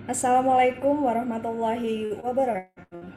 Assalamualaikum warahmatullahi wabarakatuh.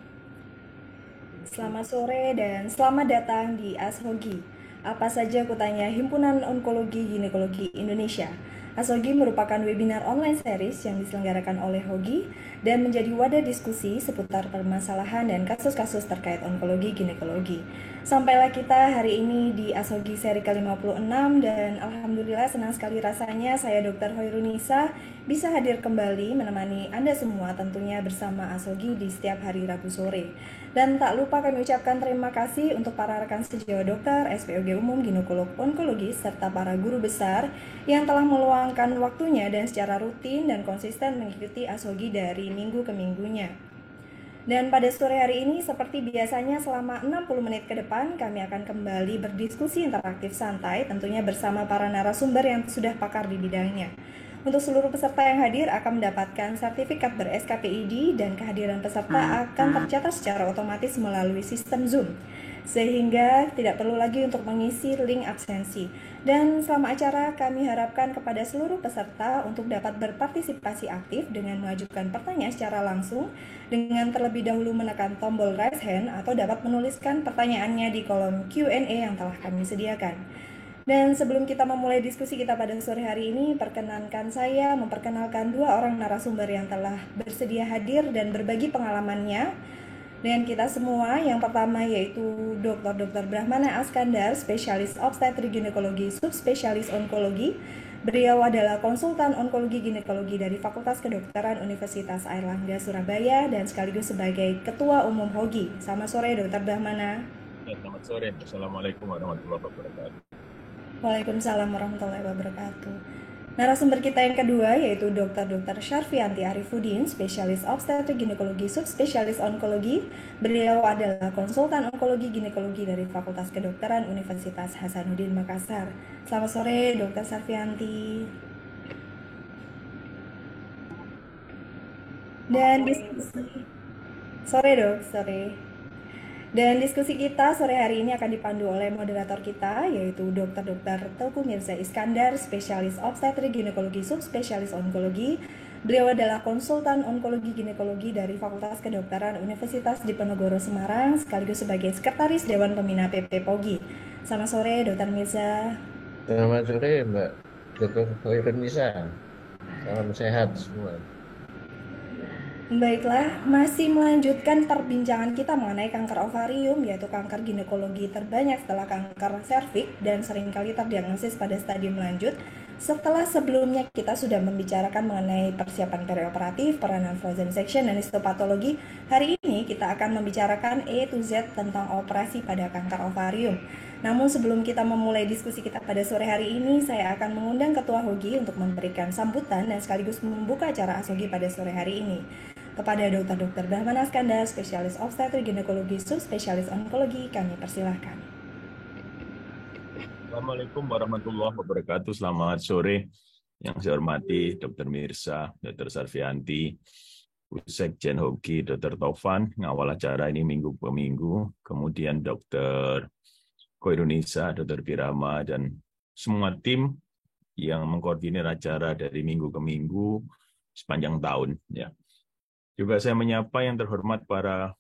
Selamat sore dan selamat datang di ASHOGI. Apa saja kutanya Himpunan Onkologi Ginekologi Indonesia. ASHOGI merupakan webinar online series yang diselenggarakan oleh HOGI dan menjadi wadah diskusi seputar permasalahan dan kasus-kasus terkait onkologi ginekologi. Sampailah kita hari ini di ASHOGI seri ke-56 dan alhamdulillah senang sekali rasanya saya Dr. Hoirunisa bisa hadir kembali menemani Anda semua tentunya bersama ASHOGI di setiap hari Rabu sore. Dan tak lupa kami ucapkan terima kasih untuk para rekan sejawat dokter, SPOG Umum, Ginekolog, Onkologis, serta para guru besar yang telah meluangkan waktunya dan secara rutin dan konsisten mengikuti ASHOGI dari minggu ke minggunya. Dan pada sore hari ini, seperti biasanya selama 60 menit ke depan, kami akan kembali berdiskusi interaktif santai, tentunya bersama para narasumber yang sudah pakar di bidangnya. Untuk seluruh peserta yang hadir akan mendapatkan sertifikat ber-SKPID dan kehadiran peserta akan tercatat secara otomatis melalui sistem Zoom, sehingga tidak perlu lagi untuk mengisi link absensi. Dan selama acara kami harapkan kepada seluruh peserta untuk dapat berpartisipasi aktif dengan mengajukan pertanyaan secara langsung dengan terlebih dahulu menekan tombol raise hand atau dapat menuliskan pertanyaannya di kolom Q&A yang telah kami sediakan. Dan sebelum kita memulai diskusi kita pada sore hari ini, perkenankan saya memperkenalkan dua orang narasumber yang telah bersedia hadir dan berbagi pengalamannya dengan kita semua. Yang pertama yaitu Dr. Brahmana Askandar, spesialis obstetrik ginekologi, subspesialis onkologi. Beliau adalah konsultan onkologi ginekologi dari Fakultas Kedokteran Universitas Airlangga Surabaya dan sekaligus sebagai Ketua Umum HOGI. Selamat sore Dr. Brahmana. Ya, selamat sore. Assalamualaikum warahmatullahi wabarakatuh. Waalaikumsalam warahmatullahi wabarakatuh. Narasumber kita yang kedua yaitu Dr. Syarfianti Arifudin, spesialis obstetrik ginekologi, subspesialis onkologi. Beliau adalah konsultan onkologi ginekologi dari Fakultas Kedokteran Universitas Hasanuddin Makassar. Selamat sore Dr. Syarfianti. Dan diskusi sore dok, sore. Dan diskusi kita sore hari ini akan dipandu oleh moderator kita, yaitu Dr. Teuku Mirza Iskandar, spesialis obstetrik ginekologi, subspesialis onkologi. Beliau adalah konsultan onkologi ginekologi dari Fakultas Kedokteran Universitas Diponegoro Semarang, sekaligus sebagai sekretaris Dewan Pembina PP POGI. Selamat sore, Dr. Mirza. Selamat sore, Mbak Dr. Hoirunisa. Salam sehat semua. Baiklah, masih melanjutkan perbincangan kita mengenai kanker ovarium, yaitu kanker ginekologi terbanyak setelah kanker serviks dan seringkali terdiagnosis pada stadium lanjut. Setelah sebelumnya kita sudah membicarakan mengenai persiapan perioperatif, peranan frozen section, dan histopatologi, hari ini kita akan membicarakan A to Z tentang operasi pada kanker ovarium. Namun sebelum kita memulai diskusi kita pada sore hari ini, saya akan mengundang Ketua HOGI untuk memberikan sambutan dan sekaligus membuka acara ASHOGI pada sore hari ini. Kepada Dr. Brahmana Askandar, spesialis obstetrik ginekologi, subspesialis onkologi, kami persilahkan. Assalamualaikum warahmatullahi wabarakatuh. Selamat sore. Yang saya hormati Dr. Mirza, Dr. Sarfianti, Sekjen HOGI, Dr. Taufan, ngawal acara ini minggu ke minggu. Kemudian Dr. Koirunisa, Dr. Birama, dan semua tim yang mengkoordinir acara dari minggu ke minggu sepanjang tahun. Ya. Juga saya menyapa yang terhormat para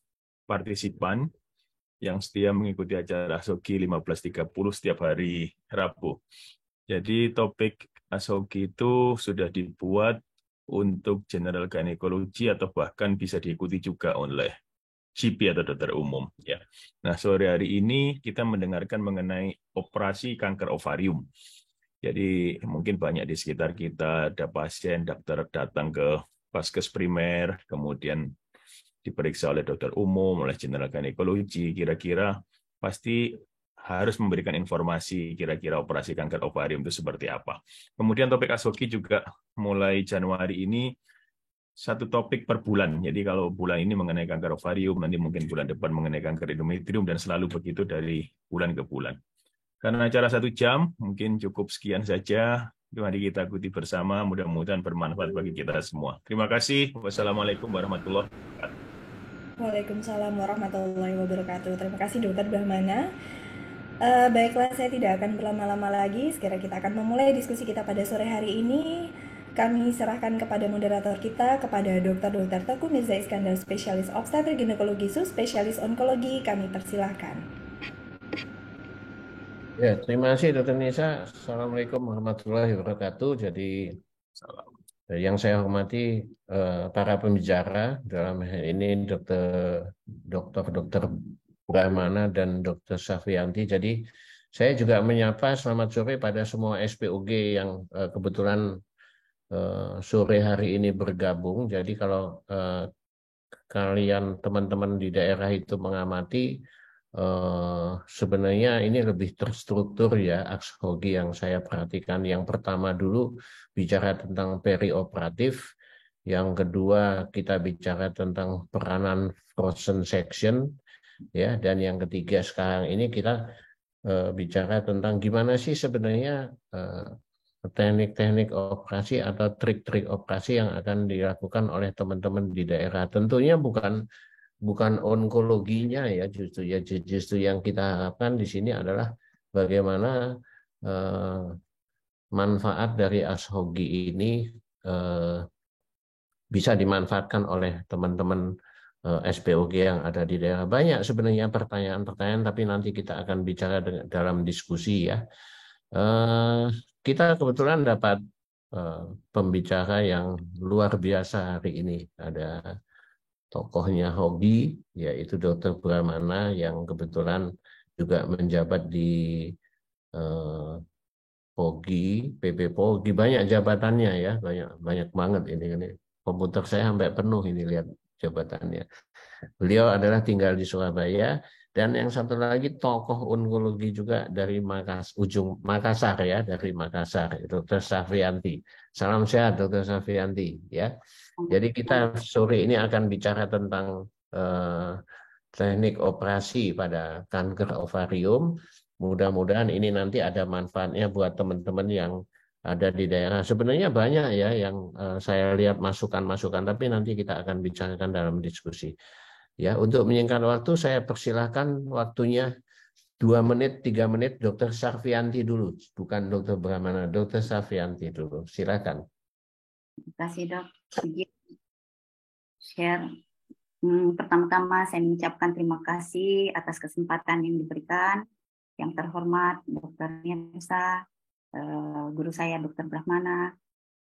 partisipan yang setia mengikuti acara ASHOGI 15.30 setiap hari Rabu. Jadi topik ASHOGI itu sudah dibuat untuk general gynecology atau bahkan bisa diikuti juga oleh GP atau dokter umum. Ya. Nah, sore hari ini kita mendengarkan mengenai operasi kanker ovarium. Jadi mungkin banyak di sekitar kita ada pasien dokter datang ke vaskes primer, kemudian diperiksa oleh dokter umum, oleh general gynecology, kira-kira pasti harus memberikan informasi kira-kira operasi kanker ovarium itu seperti apa. Kemudian topik ASHOGI juga mulai Januari ini satu topik per bulan. Jadi kalau bulan ini mengenai kanker ovarium, nanti mungkin bulan depan mengenai kanker endometrium, dan selalu begitu dari bulan ke bulan. Karena acara 1 jam, mungkin cukup sekian saja. Mari kita ikuti bersama, mudah-mudahan bermanfaat bagi kita semua. Terima kasih. Wassalamualaikum warahmatullahi wabarakatuh. Waalaikumsalam warahmatullahi wabarakatuh. Terima kasih Dr. Brahmana. Baiklah, saya tidak akan berlama-lama lagi. Sekarang kita akan memulai diskusi kita pada sore hari ini. Kami serahkan kepada moderator kita, kepada Dr. Teguh Mirza Iskandar, spesialis obstetrik ginekologi, spesialis onkologi. Kami persilahkan. Ya, terima kasih Dr. Nisa. Assalamualaikum warahmatullahi wabarakatuh. Jadi Salam. yang saya hormati para pembicara dalam hal ini Dr. Brahmana dan Dr. Safianti. Jadi saya juga menyapa selamat sore pada semua SPOG yang kebetulan sore hari ini bergabung. Jadi kalau kalian teman-teman di daerah itu mengamati, sebenarnya ini lebih terstruktur ya ASHOGI yang saya perhatikan. Yang pertama dulu bicara tentang perioperatif, yang kedua kita bicara tentang peranan frozen section, ya, dan yang ketiga sekarang ini kita bicara tentang gimana sih sebenarnya teknik-teknik operasi atau trik-trik operasi yang akan dilakukan oleh teman-teman di daerah. Tentunya bukan onkologinya ya, justru yang kita harapkan di sini adalah bagaimana manfaat dari ASHOGI ini bisa dimanfaatkan oleh teman-teman SPOG yang ada di daerah. Banyak sebenarnya pertanyaan-pertanyaan, tapi nanti kita akan bicara dalam diskusi ya. Kita kebetulan dapat pembicara yang luar biasa hari ini. Ada tokohnya Hogi, yaitu Dr. Brahmana yang kebetulan juga menjabat di Pogi, PP Pogi, banyak jabatannya ya, banyak banget ini. Komputer saya sampai penuh ini lihat jabatannya. Beliau adalah tinggal di Surabaya, dan yang satu lagi tokoh onkologi juga dari Makassar ya, dari Makassar, Dr. Safianti. Salam sehat Dr. Safianti ya. Jadi kita sore ini akan bicara tentang teknik operasi pada kanker ovarium. Mudah-mudahan ini nanti ada manfaatnya buat teman-teman yang ada di daerah. Sebenarnya banyak ya yang saya lihat masukan-masukan, tapi nanti kita akan bicarakan dalam diskusi. Ya, untuk menyingkat waktu, saya persilahkan waktunya 2 menit, 3 menit, Dr. Safianti dulu, bukan Dr. Brahmana, Dr. Safianti dulu. Silakan. Terima kasih dok. Share. Pertama-tama saya mengucapkan terima kasih atas kesempatan yang diberikan. Yang terhormat Dr. Mirza, guru saya Dr. Brahmana,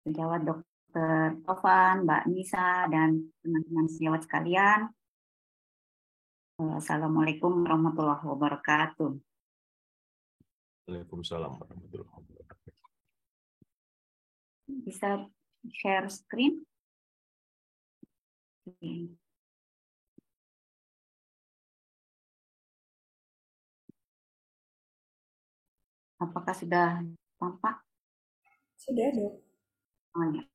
sejawat Dr. Tovan, Mbak Nisa, dan teman-teman sejawat sekalian. Assalamualaikum warahmatullahi wabarakatuh. Waalaikumsalam warahmatullahi wabarakatuh. Bisa share screen? Oke. Apakah sudah tampak? Sudah, Dok. Oh, ya.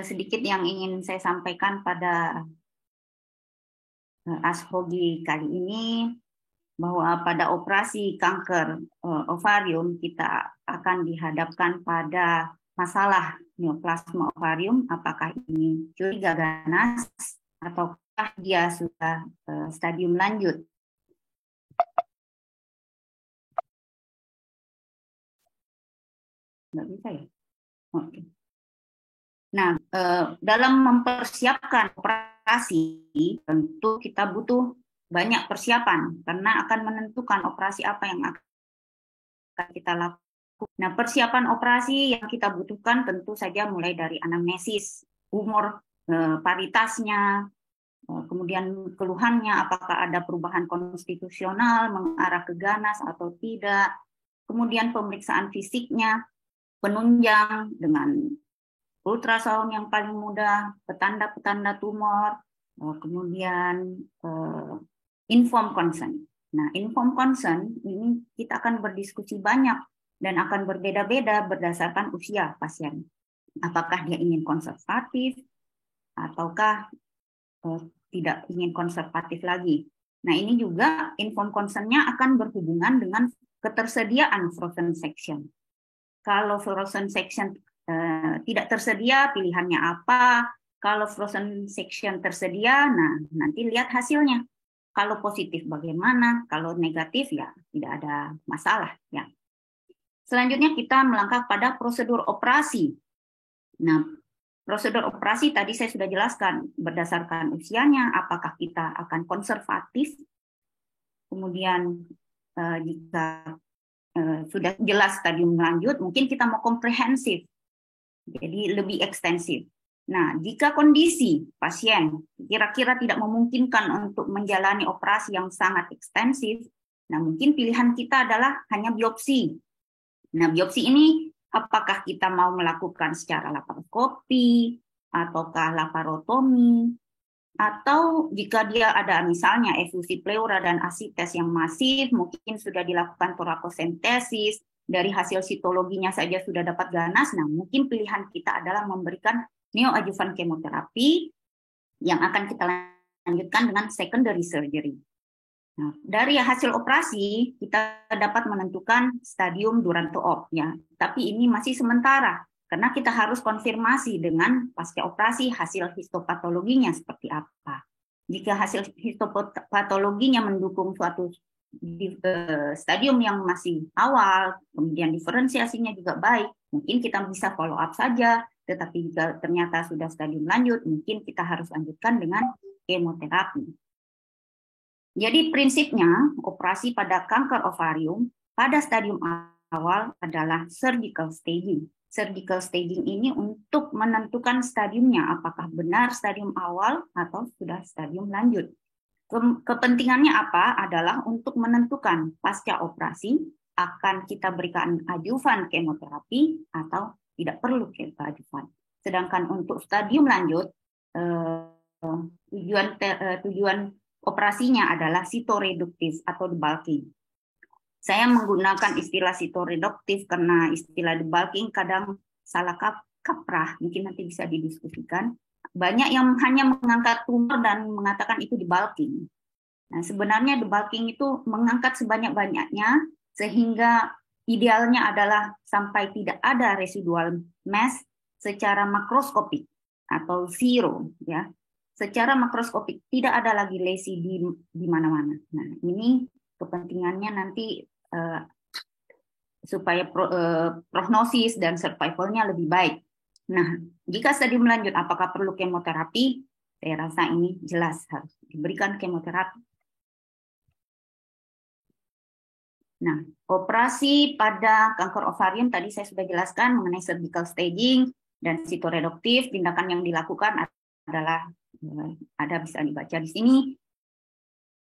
Sedikit yang ingin saya sampaikan pada ASHOGI kali ini, bahwa pada operasi kanker ovarium kita akan dihadapkan pada masalah neoplasma ovarium, apakah ini curiga ganas ataukah dia sudah stadium lanjut. Nggak bisa ya? Oke. Nah, dalam mempersiapkan operasi, tentu kita butuh banyak persiapan, karena akan menentukan operasi apa yang akan kita lakukan. Nah, persiapan operasi yang kita butuhkan tentu saja mulai dari anamnesis, umur, paritasnya, kemudian keluhannya, apakah ada perubahan konstitusional, mengarah ke ganas atau tidak, kemudian pemeriksaan fisiknya, penunjang dengan ultrasound yang paling mudah, petanda-petanda tumor, kemudian informed consent. Nah, informed consent ini kita akan berdiskusi banyak dan akan berbeda-beda berdasarkan usia pasien. Apakah dia ingin konservatif ataukah tidak ingin konservatif lagi. Nah, ini juga informed consent-nya akan berhubungan dengan ketersediaan frozen section. Kalau frozen section tidak tersedia, pilihannya apa? Kalau frozen section tersedia, nah nanti lihat hasilnya. Kalau positif bagaimana? Kalau negatif ya tidak ada masalah ya. Selanjutnya kita melangkah pada prosedur operasi. Nah, prosedur operasi tadi saya sudah jelaskan berdasarkan usianya, apakah kita akan konservatif, kemudian jika sudah jelas stadium lanjut, mungkin kita mau komprehensif, jadi lebih ekstensif. Nah, jika kondisi pasien kira-kira tidak memungkinkan untuk menjalani operasi yang sangat ekstensif, nah mungkin pilihan kita adalah hanya biopsi. Nah, biopsi ini apakah kita mau melakukan secara laparoskopi, ataukah laparotomi, atau jika dia ada misalnya efusi pleura dan asites yang masif, mungkin sudah dilakukan torakosentesis, dari hasil sitologinya saja sudah dapat ganas, nah mungkin pilihan kita adalah memberikan neoadjuvan kemoterapi yang akan kita lanjutkan dengan secondary surgery. Nah, dari hasil operasi kita dapat menentukan stadium Duranto op, ya, tapi ini masih sementara. Karena kita harus konfirmasi dengan pasca operasi hasil histopatologinya seperti apa. Jika hasil histopatologinya mendukung suatu stadium yang masih awal, kemudian diferensiasinya juga baik, mungkin kita bisa follow up saja. Tetapi jika ternyata sudah stadium lanjut, mungkin kita harus lanjutkan dengan kemoterapi. Jadi prinsipnya operasi pada kanker ovarium pada stadium awal adalah surgical staging. Surgical staging ini untuk menentukan stadiumnya, apakah benar stadium awal atau sudah stadium lanjut. Kepentingannya apa? Adalah untuk menentukan pasca operasi akan kita berikan adjuvan kemoterapi atau tidak perlu adjuvan. Sedangkan untuk stadium lanjut, tujuan operasinya adalah sitoreduktif atau debulking. Saya menggunakan istilah sitoreduktif karena istilah debulking kadang salah kaprah, mungkin nanti bisa didiskusikan. Banyak yang hanya mengangkat tumor dan mengatakan itu debulking. Nah, sebenarnya debulking itu mengangkat sebanyak-banyaknya sehingga idealnya adalah sampai tidak ada residual mass secara makroskopik atau zero, ya. Secara makroskopik tidak ada lagi lesi di mana-mana. Nah, ini kepentingannya nanti supaya prognosis dan survivalnya lebih baik. Nah, jika stadium lanjut, apakah perlu kemoterapi? Saya rasa ini jelas harus diberikan kemoterapi. Nah, operasi pada kanker ovarium tadi saya sudah jelaskan mengenai surgical staging dan sitoreduktif. Tindakan yang dilakukan adalah ada bisa dibaca di sini.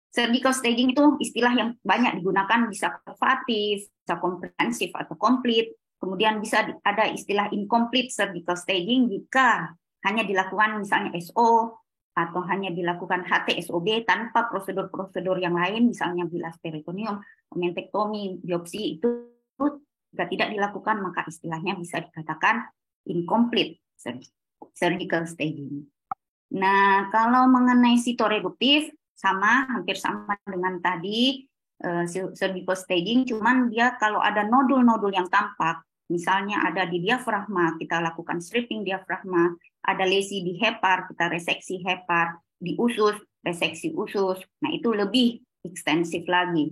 Surgical staging itu istilah yang banyak digunakan, bisa konservatif, bisa komprehensif atau komplit. Kemudian bisa ada istilah incomplete surgical staging jika hanya dilakukan misalnya SO atau hanya dilakukan HT-SOB tanpa prosedur-prosedur yang lain, misalnya bilas peritoneum, omentektomi, biopsi, itu jika tidak dilakukan maka istilahnya bisa dikatakan incomplete surgical staging. Nah, kalau mengenai sitoreduktif, hampir sama dengan tadi surgical staging, cuman dia kalau ada nodul-nodul yang tampak, misalnya ada di diafragma, kita lakukan stripping diafragma, ada lesi di hepar, kita reseksi hepar, di usus, reseksi usus, nah itu lebih ekstensif lagi.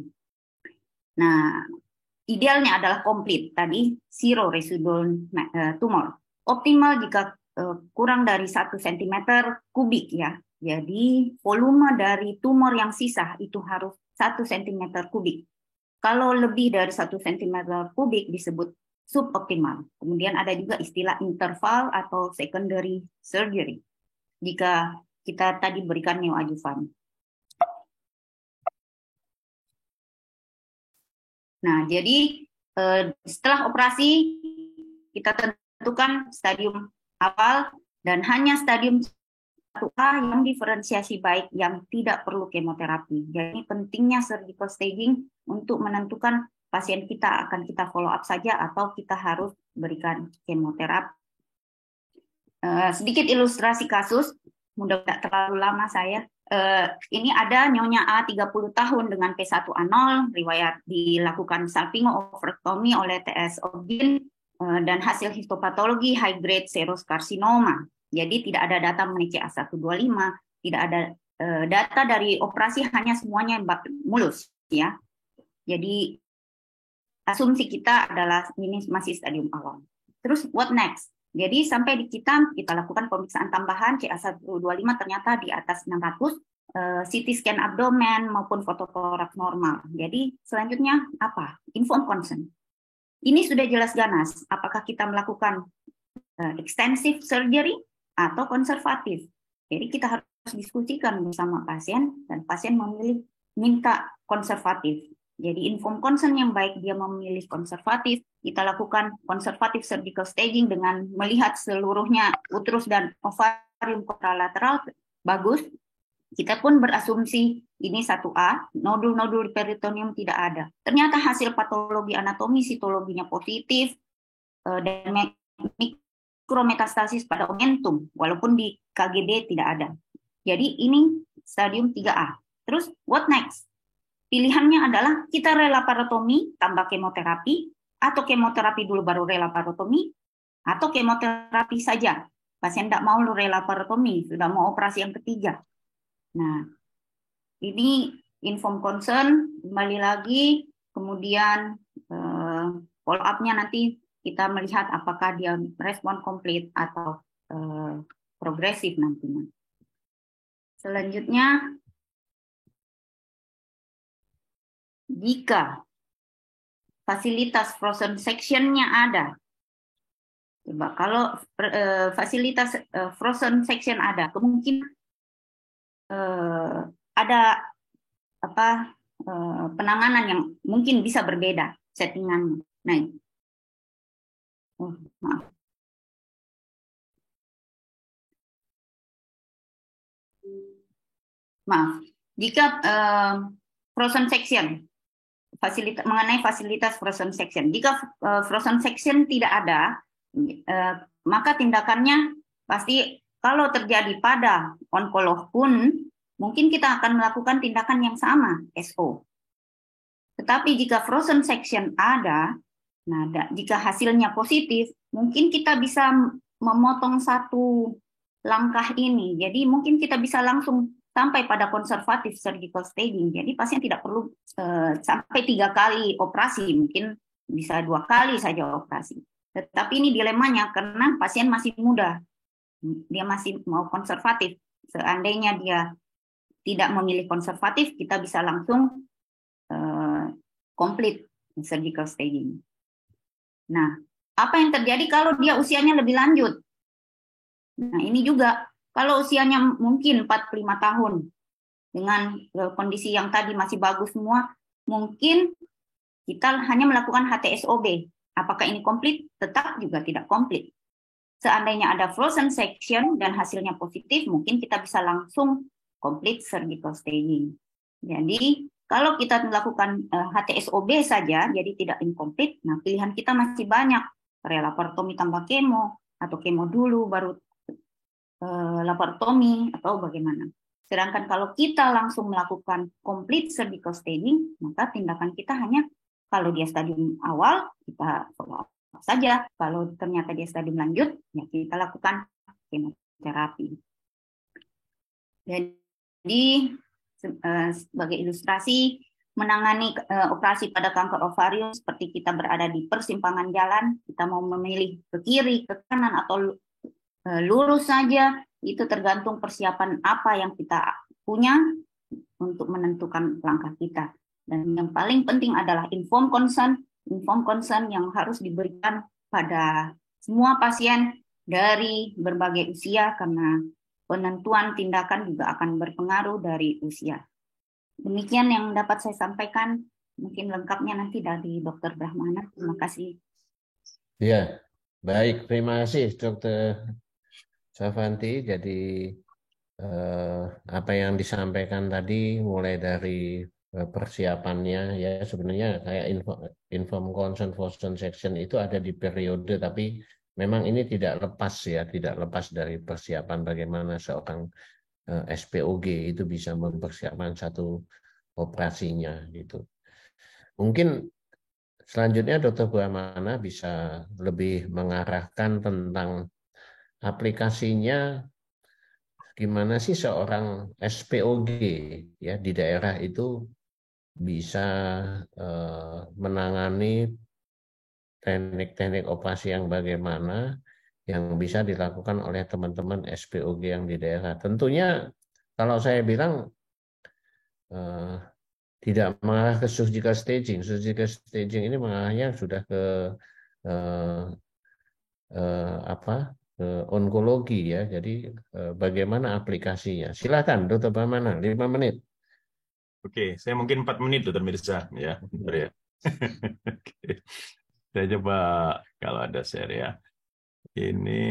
Nah, idealnya adalah komplit, tadi zero residual tumor. Optimal jika kurang dari 1 cm kubik, ya. Jadi volume dari tumor yang sisa itu harus 1 cm kubik. Kalau lebih dari 1 cm kubik disebut suboptimal. Kemudian ada juga istilah interval atau secondary surgery jika kita tadi berikan neoadjuvan. Nah, jadi setelah operasi kita tentukan stadium awal dan hanya stadium 1A yang diferensiasi baik yang tidak perlu kemoterapi. Jadi pentingnya surgical staging untuk menentukan pasien kita akan kita follow up saja atau kita harus berikan kemoterapi. Sedikit ilustrasi kasus, mudah tidak terlalu lama saya. Ini ada Nyonya A 30 tahun dengan P1A0, riwayat dilakukan salpingo-ovarectomy oleh TS Ogin dan hasil histopatologi high grade serous carcinoma. Jadi tidak ada data mengenai CA125, tidak ada data dari operasi, hanya semuanya mulus, ya. Jadi asumsi kita adalah ini masih stadium awal. Terus what next? Jadi sampai di kita lakukan pemeriksaan tambahan CA125 ternyata di atas 600, CT scan abdomen maupun fototoraks normal. Jadi selanjutnya apa? Informed consent. Ini sudah jelas ganas. Apakah kita melakukan extensive surgery atau konservatif? Jadi kita harus diskusikan bersama pasien dan pasien minta konservatif. Jadi informed consent yang baik dia memilih konservatif, kita lakukan konservatif surgical staging dengan melihat seluruhnya uterus dan ovarium kontralateral bagus. Kita pun berasumsi ini 1A, nodul-nodul peritoneum tidak ada. Ternyata hasil patologi anatomi, sitologinya positif, dan mikrometastasis pada omentum, walaupun di KGD tidak ada. Jadi ini stadium 3A. Terus what next? Pilihannya adalah kita relaparotomi tambah kemoterapi, atau kemoterapi dulu baru relaparotomi, atau kemoterapi saja. Pasien tidak mau relaparotomi, sudah mau operasi yang ketiga. Nah, ini informed consent, kembali lagi, kemudian follow up-nya nanti kita melihat apakah dia respon komplit atau progresif nantinya. Selanjutnya, jika fasilitas frozen section-nya ada, coba kalau fasilitas frozen section ada, kemungkinan ada penanganan yang mungkin bisa berbeda settingannya. Nah, maaf. Jika frozen section, mengenai fasilitas frozen section, jika frozen section tidak ada, maka tindakannya pasti kalau terjadi pada onkolog pun mungkin kita akan melakukan tindakan yang sama, SO. Tetapi jika frozen section ada, nah jika hasilnya positif, mungkin kita bisa memotong satu langkah ini. Jadi mungkin kita bisa langsung sampai pada konservatif surgical staging. Jadi pasien tidak perlu sampai 3 kali operasi, mungkin bisa 2 kali saja operasi. Tetapi ini dilemanya karena pasien masih muda, dia masih mau konservatif. Seandainya dia tidak memilih konservatif, kita bisa langsung complete surgical staging. Nah, apa yang terjadi kalau dia usianya lebih lanjut? Nah, ini juga kalau usianya mungkin 45 tahun dengan kondisi yang tadi masih bagus semua, mungkin kita hanya melakukan HTSOB. Apakah ini komplit? Tetap juga tidak komplit. Seandainya ada frozen section dan hasilnya positif, mungkin kita bisa langsung complete surgical staging. Jadi, kalau kita melakukan HTSOB saja, jadi tidak incomplete, nah pilihan kita masih banyak. Relaparotomi tambah kemo, atau kemo dulu, baru laparotomi, atau bagaimana. Sedangkan kalau kita langsung melakukan complete surgical staging, maka tindakan kita hanya kalau dia stadium awal, kita follow up saja. Kalau ternyata dia stadium lanjut, ya kita lakukan kemoterapi. Jadi sebagai ilustrasi, menangani operasi pada kanker ovarium seperti kita berada di persimpangan jalan, kita mau memilih ke kiri, ke kanan, atau lurus saja, itu tergantung persiapan apa yang kita punya untuk menentukan langkah kita. Dan yang paling penting adalah informed consent yang harus diberikan pada semua pasien dari berbagai usia, karena penentuan tindakan juga akan berpengaruh dari usia. Demikian yang dapat saya sampaikan, mungkin lengkapnya nanti dari Dr. Brahmana. Terima kasih. Ya, baik, terima kasih Dr. Savanti. Jadi apa yang disampaikan tadi mulai dari persiapannya, ya sebenarnya kayak informed consent frozen section itu ada di periode, tapi memang ini tidak lepas dari persiapan bagaimana seorang SPOG itu bisa mempersiapkan satu operasinya gitu. Mungkin selanjutnya Dr. Brahmana bisa lebih mengarahkan tentang aplikasinya, gimana sih seorang SPOG ya di daerah itu bisa menangani teknik-teknik operasi yang bagaimana yang bisa dilakukan oleh teman-teman SPOG yang di daerah. Tentunya kalau saya bilang tidak mengarah ke surgical staging. Surgical staging ini mengarahnya sudah ke ke onkologi ya. Jadi bagaimana aplikasinya? Silakan, Dokter Pramana, 5 menit. Oke, saya mungkin 4 menit, Dokter Mirza. Ya, bentar ya. Oke. Saya coba kalau ada share ya. Ini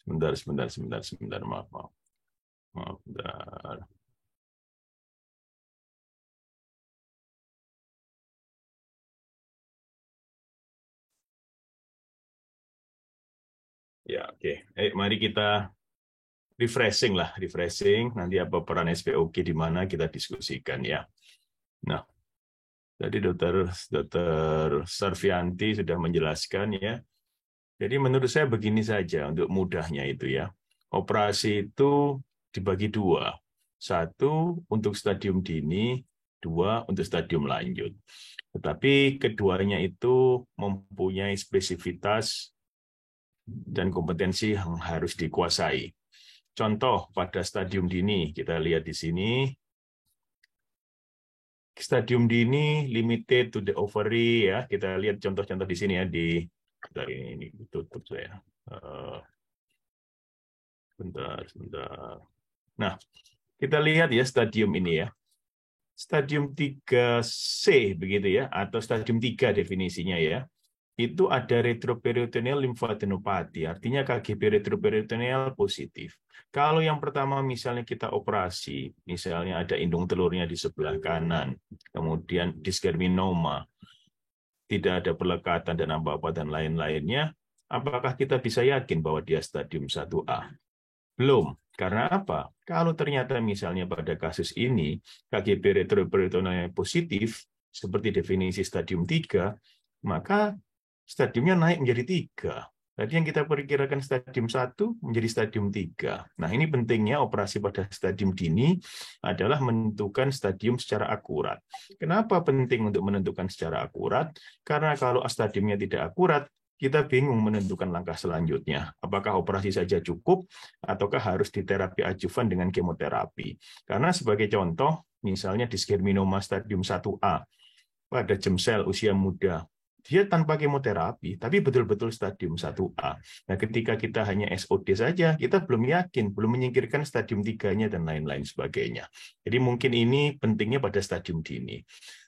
sebentar, maaf. Bentar. Ya, oke. Mari kita refreshing. Nanti apa peran SPOG di mana kita diskusikan ya. Nah, tadi Dokter Sarvianti sudah menjelaskan ya. Jadi menurut saya begini saja untuk mudahnya itu ya. Operasi itu dibagi 2. 1 untuk stadium dini, 2 untuk stadium lanjut. Tetapi keduanya itu mempunyai spesifitas dan kompetensi yang harus dikuasai. Contoh pada stadium dini, kita lihat di sini. Stadium dini limited to the ovary ya. Kita lihat contoh-contoh di sini ya dari ini tutup saya. Bentar. Nah, kita lihat ya stadium ini ya. Stadium 3C begitu ya, atau stadium 3 definisinya ya. Itu ada retroperitoneal limfadenopati, artinya KGB retroperitoneal positif. Kalau yang pertama misalnya kita operasi, misalnya ada indung telurnya di sebelah kanan, kemudian disgerminoma, tidak ada pelekatan dan apa-apa dan lain-lainnya, apakah kita bisa yakin bahwa dia stadium 1A? Belum. Karena apa? Kalau ternyata misalnya pada kasus ini KGB retroperitoneal positif, seperti definisi stadium 3, maka stadiumnya naik menjadi 3. Tadi yang kita perkirakan stadium 1 menjadi stadium 3. Nah, ini pentingnya operasi pada stadium dini adalah menentukan stadium secara akurat. Kenapa penting untuk menentukan secara akurat? Karena kalau stadiumnya tidak akurat, kita bingung menentukan langkah selanjutnya. Apakah operasi saja cukup, ataukah harus diterapi adjuvan dengan kemoterapi? Karena sebagai contoh, misalnya disgerminoma stadium 1A pada sel usia muda, dia tanpa kemoterapi, tapi betul-betul stadium 1A. Nah, ketika kita hanya SOD saja, kita belum yakin, belum menyingkirkan stadium 3-nya dan lain-lain sebagainya. Jadi mungkin ini pentingnya pada stadium dini.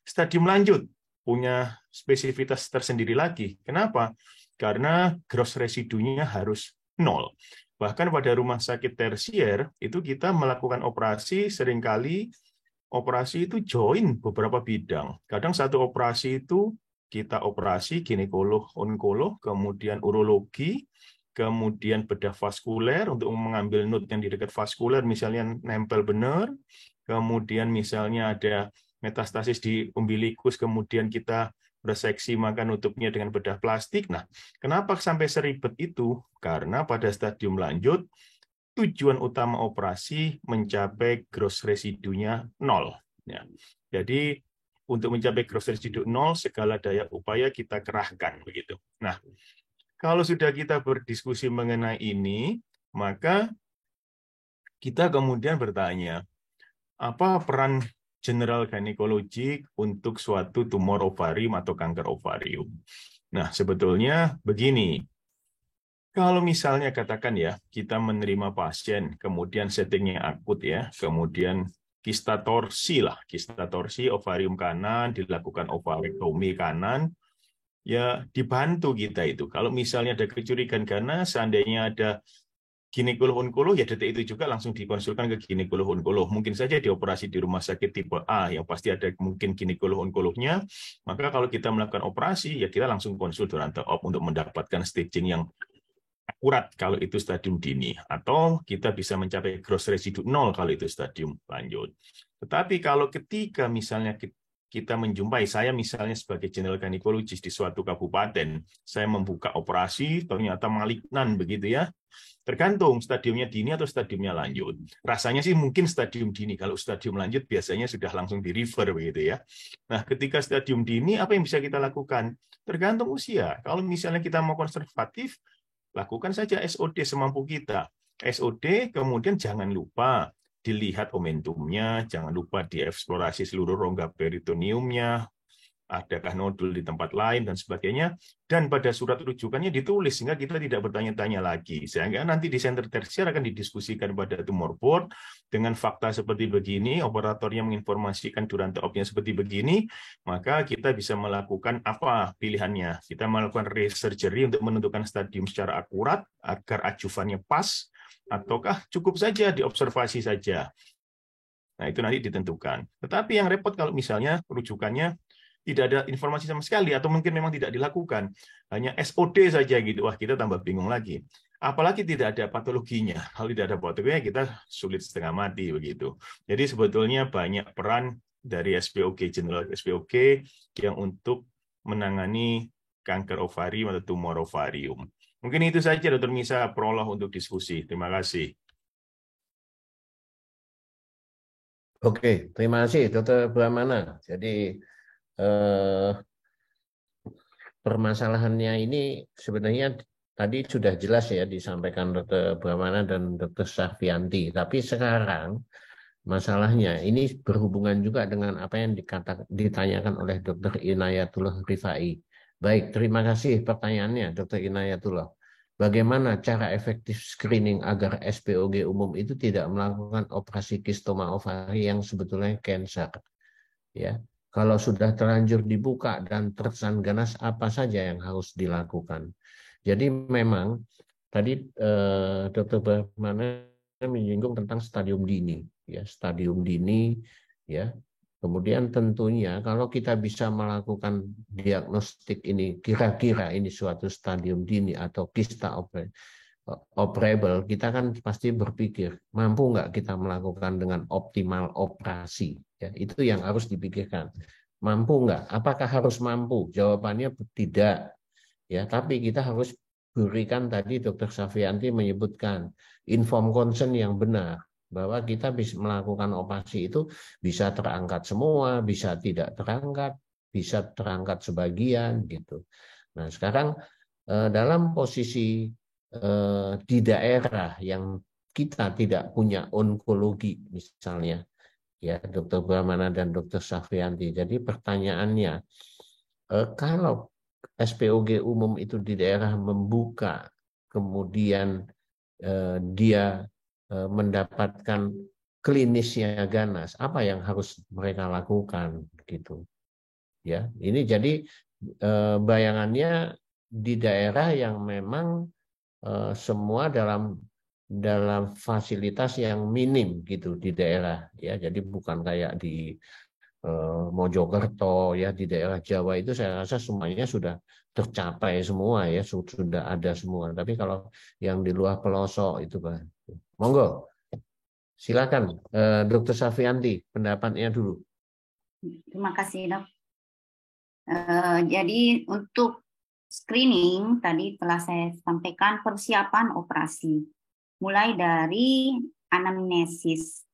Stadium lanjut punya spesifitas tersendiri lagi. Kenapa? Karena gross residunya harus 0. Bahkan pada rumah sakit tersier, itu kita melakukan operasi seringkali operasi itu join beberapa bidang. Kadang satu operasi itu kita operasi ginekolog, onkolog, kemudian urologi, kemudian bedah vaskuler untuk mengambil node yang di dekat vaskuler, misalnya nempel benar, kemudian misalnya ada metastasis di umbilikus, kemudian kita reseksi maka nutupnya dengan bedah plastik. Nah, kenapa sampai seribet itu? Karena pada stadium lanjut, tujuan utama operasi mencapai gross residunya 0. Ya. Jadi untuk mencapai gross residu 0, segala daya upaya kita kerahkan begitu. Nah, kalau sudah kita berdiskusi mengenai ini, maka kita kemudian bertanya, apa peran general gynecology untuk suatu tumor ovarium atau kanker ovarium? Nah, sebetulnya begini. Kalau misalnya katakan ya, kita menerima pasien, kemudian settingnya akut ya, kemudian kista torsi ovarium kanan, dilakukan ovarektomi kanan, ya dibantu kita itu. Kalau misalnya ada kecurigaan karena seandainya ada ginekolog-onkolog, ya detik itu juga langsung dikonsulkan ke ginekolog-onkolog. Mungkin saja dioperasi di rumah sakit tipe A, yang pasti ada mungkin ginekolog-onkolognya. Maka kalau kita melakukan operasi, ya kita langsung konsul op untuk mendapatkan staging yang akurat kalau itu stadium dini, atau kita bisa mencapai gross residu 0 kalau itu stadium lanjut. Tetapi kalau ketika misalnya kita menjumpai, saya misalnya sebagai general gynecologist di suatu kabupaten, saya membuka operasi, ternyata malignan begitu ya. Tergantung stadiumnya dini atau stadiumnya lanjut. Rasanya sih mungkin stadium dini. Kalau stadium lanjut biasanya sudah langsung di refer begitu ya. Nah, ketika stadium dini apa yang bisa kita lakukan? Tergantung usia. Kalau misalnya kita mau konservatif, lakukan saja SOD semampu kita. SOD kemudian jangan lupa dilihat omentumnya, jangan lupa dieksplorasi seluruh rongga peritoneumnya, adakah nodul di tempat lain dan sebagainya, dan pada surat rujukannya ditulis sehingga kita tidak bertanya-tanya lagi, sehingga nanti di center tersier akan didiskusikan pada tumor board dengan fakta seperti begini, operatornya menginformasikan durante opnya seperti begini, maka kita bisa melakukan apa pilihannya. Kita melakukan resurgery untuk menentukan stadium secara akurat agar adjuvannya pas, ataukah cukup saja diobservasi saja. Nah, itu nanti ditentukan. Tetapi yang repot kalau misalnya rujukannya tidak ada informasi sama sekali, atau mungkin memang tidak dilakukan, hanya SOD saja gitu, wah kita tambah bingung lagi. Apalagi tidak ada patologinya. Kalau tidak ada patologinya, kita sulit setengah mati begitu. Jadi sebetulnya banyak peran dari SPOG, general SPOG, yang untuk menangani kanker ovarium atau tumor ovarium. Mungkin itu saja, Dr. Misa, prolog untuk diskusi. Terima kasih. Oke, terima kasih Dr. Brahmana. Jadi permasalahannya ini sebenarnya tadi sudah jelas ya disampaikan Dr. Brahmana dan Dr. Sarvianti. Tapi sekarang masalahnya ini berhubungan juga dengan apa yang ditanyakan oleh Dr. Inayatullah Rifai. Baik, terima kasih pertanyaannya Dr. Inayatullah. Bagaimana cara efektif screening agar SPOG umum itu tidak melakukan operasi kistoma ovari yang sebetulnya cancer? Ya. Kalau sudah terlanjur dibuka dan terkesan ganas, apa saja yang harus dilakukan? Jadi memang tadi Dr. Brahmana menyinggung tentang stadium dini, ya stadium dini, ya. Kemudian tentunya kalau kita bisa melakukan diagnostik ini, kira-kira ini suatu stadium dini atau kista operable, kita kan pasti berpikir mampu nggak kita melakukan dengan optimal operasi. Ya, itu yang harus dipikirkan. Mampu nggak? Apakah harus mampu? Jawabannya tidak. Ya, tapi kita harus berikan tadi Dr. Sarvianti menyebutkan inform consent yang benar bahwa kita bisa melakukan operasi itu bisa terangkat semua, bisa tidak terangkat, bisa terangkat sebagian gitu. Nah, sekarang dalam posisi di daerah yang kita tidak punya onkologi misalnya, ya Dr. Brahmana dan Dr. Sarvianti. Jadi pertanyaannya, kalau SPOG umum itu di daerah membuka, kemudian dia mendapatkan klinisnya ganas, apa yang harus mereka lakukan gitu? Ya, ini jadi bayangannya di daerah yang memang semua dalam fasilitas yang minim gitu di daerah ya, jadi bukan kayak di Mojokerto ya, di daerah Jawa itu saya rasa semuanya sudah tercapai semua ya, sudah ada semua. Tapi kalau yang di luar pelosok itu Pak, monggo silakan Dr. Sarvianti pendapatnya dulu. Terima kasih Dok. Jadi untuk screening tadi telah saya sampaikan persiapan operasi. Mulai dari anamnesis.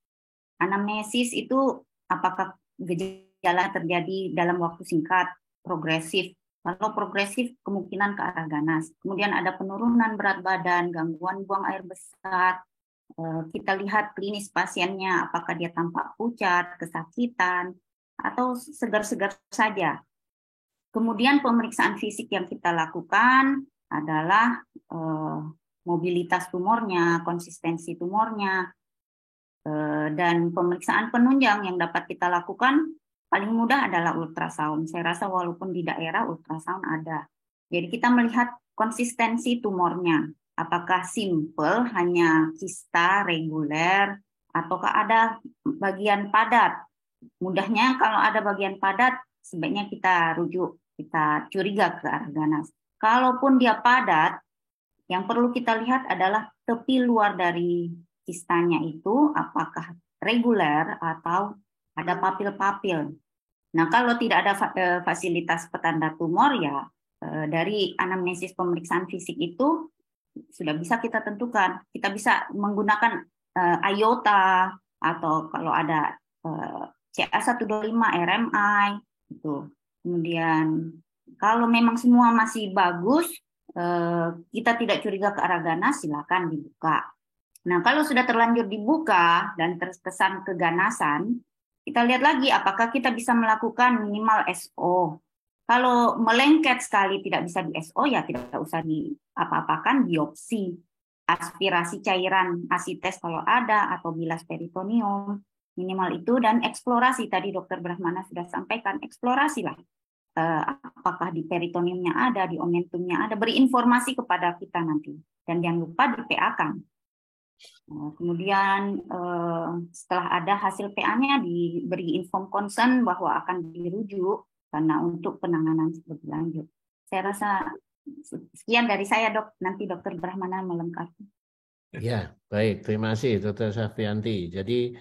Anamnesis itu apakah gejala terjadi dalam waktu singkat, progresif. Kalau progresif kemungkinan ke arah ganas. Kemudian ada penurunan berat badan, gangguan buang air besar. Kita lihat klinis pasiennya apakah dia tampak pucat, kesakitan, atau segar-segar saja. Kemudian pemeriksaan fisik yang kita lakukan adalah mobilitas tumornya, konsistensi tumornya, dan pemeriksaan penunjang yang dapat kita lakukan paling mudah adalah ultrasound. Saya rasa walaupun di daerah ultrasound ada. Jadi kita melihat konsistensi tumornya. Apakah simple, hanya kista reguler, ataukah ada bagian padat. Mudahnya kalau ada bagian padat, sebaiknya kita rujuk, kita curiga ke arah ganas. Kalaupun dia padat, yang perlu kita lihat adalah tepi luar dari kistanya itu apakah reguler atau ada papil-papil. Nah, kalau tidak ada fasilitas petanda tumor, ya dari anamnesis pemeriksaan fisik itu sudah bisa kita tentukan. Kita bisa menggunakan IOTA atau kalau ada CA125 RMI itu. Kemudian kalau memang semua masih bagus, kita tidak curiga ke arah ganas, silakan dibuka. Nah, kalau sudah terlanjur dibuka dan terkesan keganasan, kita lihat lagi apakah kita bisa melakukan minimal SO. Kalau melengket sekali tidak bisa di SO, ya tidak usah di apa-apakan, biopsi, aspirasi cairan asites kalau ada, atau bilas peritoneum, minimal itu, dan eksplorasi. Tadi Dokter Brahmana sudah sampaikan, eksplorasi lah. Apakah di peritoneumnya ada, di omentumnya ada, beri informasi kepada kita nanti. Dan jangan lupa di PA-kan. Kemudian setelah ada hasil PA-nya diberi inform consent bahwa akan dirujuk karena untuk penanganan lebih lanjut. Saya rasa sekian dari saya, Dok. Nanti Dokter Brahmana melengkapi. Ya, baik. Terima kasih, Dr. Safianti. Jadi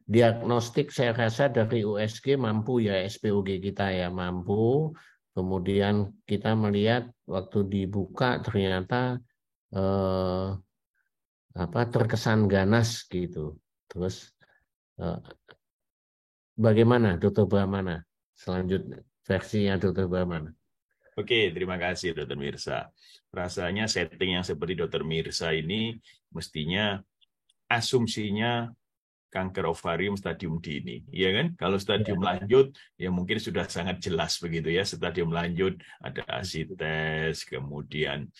diagnostik saya rasa dari USG mampu ya, SPOG kita ya mampu. Kemudian kita melihat waktu dibuka ternyata terkesan ganas gitu. Terus bagaimana Dr. Brahmana selanjutnya versinya Dr. Brahmana? Oke, terima kasih Dr. Mirsa. Rasanya setting yang seperti Dr. Mirsa ini mestinya asumsinya kanker ovarium stadium dini, ya kan? Kalau stadium lanjut, ya mungkin sudah sangat jelas begitu ya. Stadium lanjut ada asites, kemudian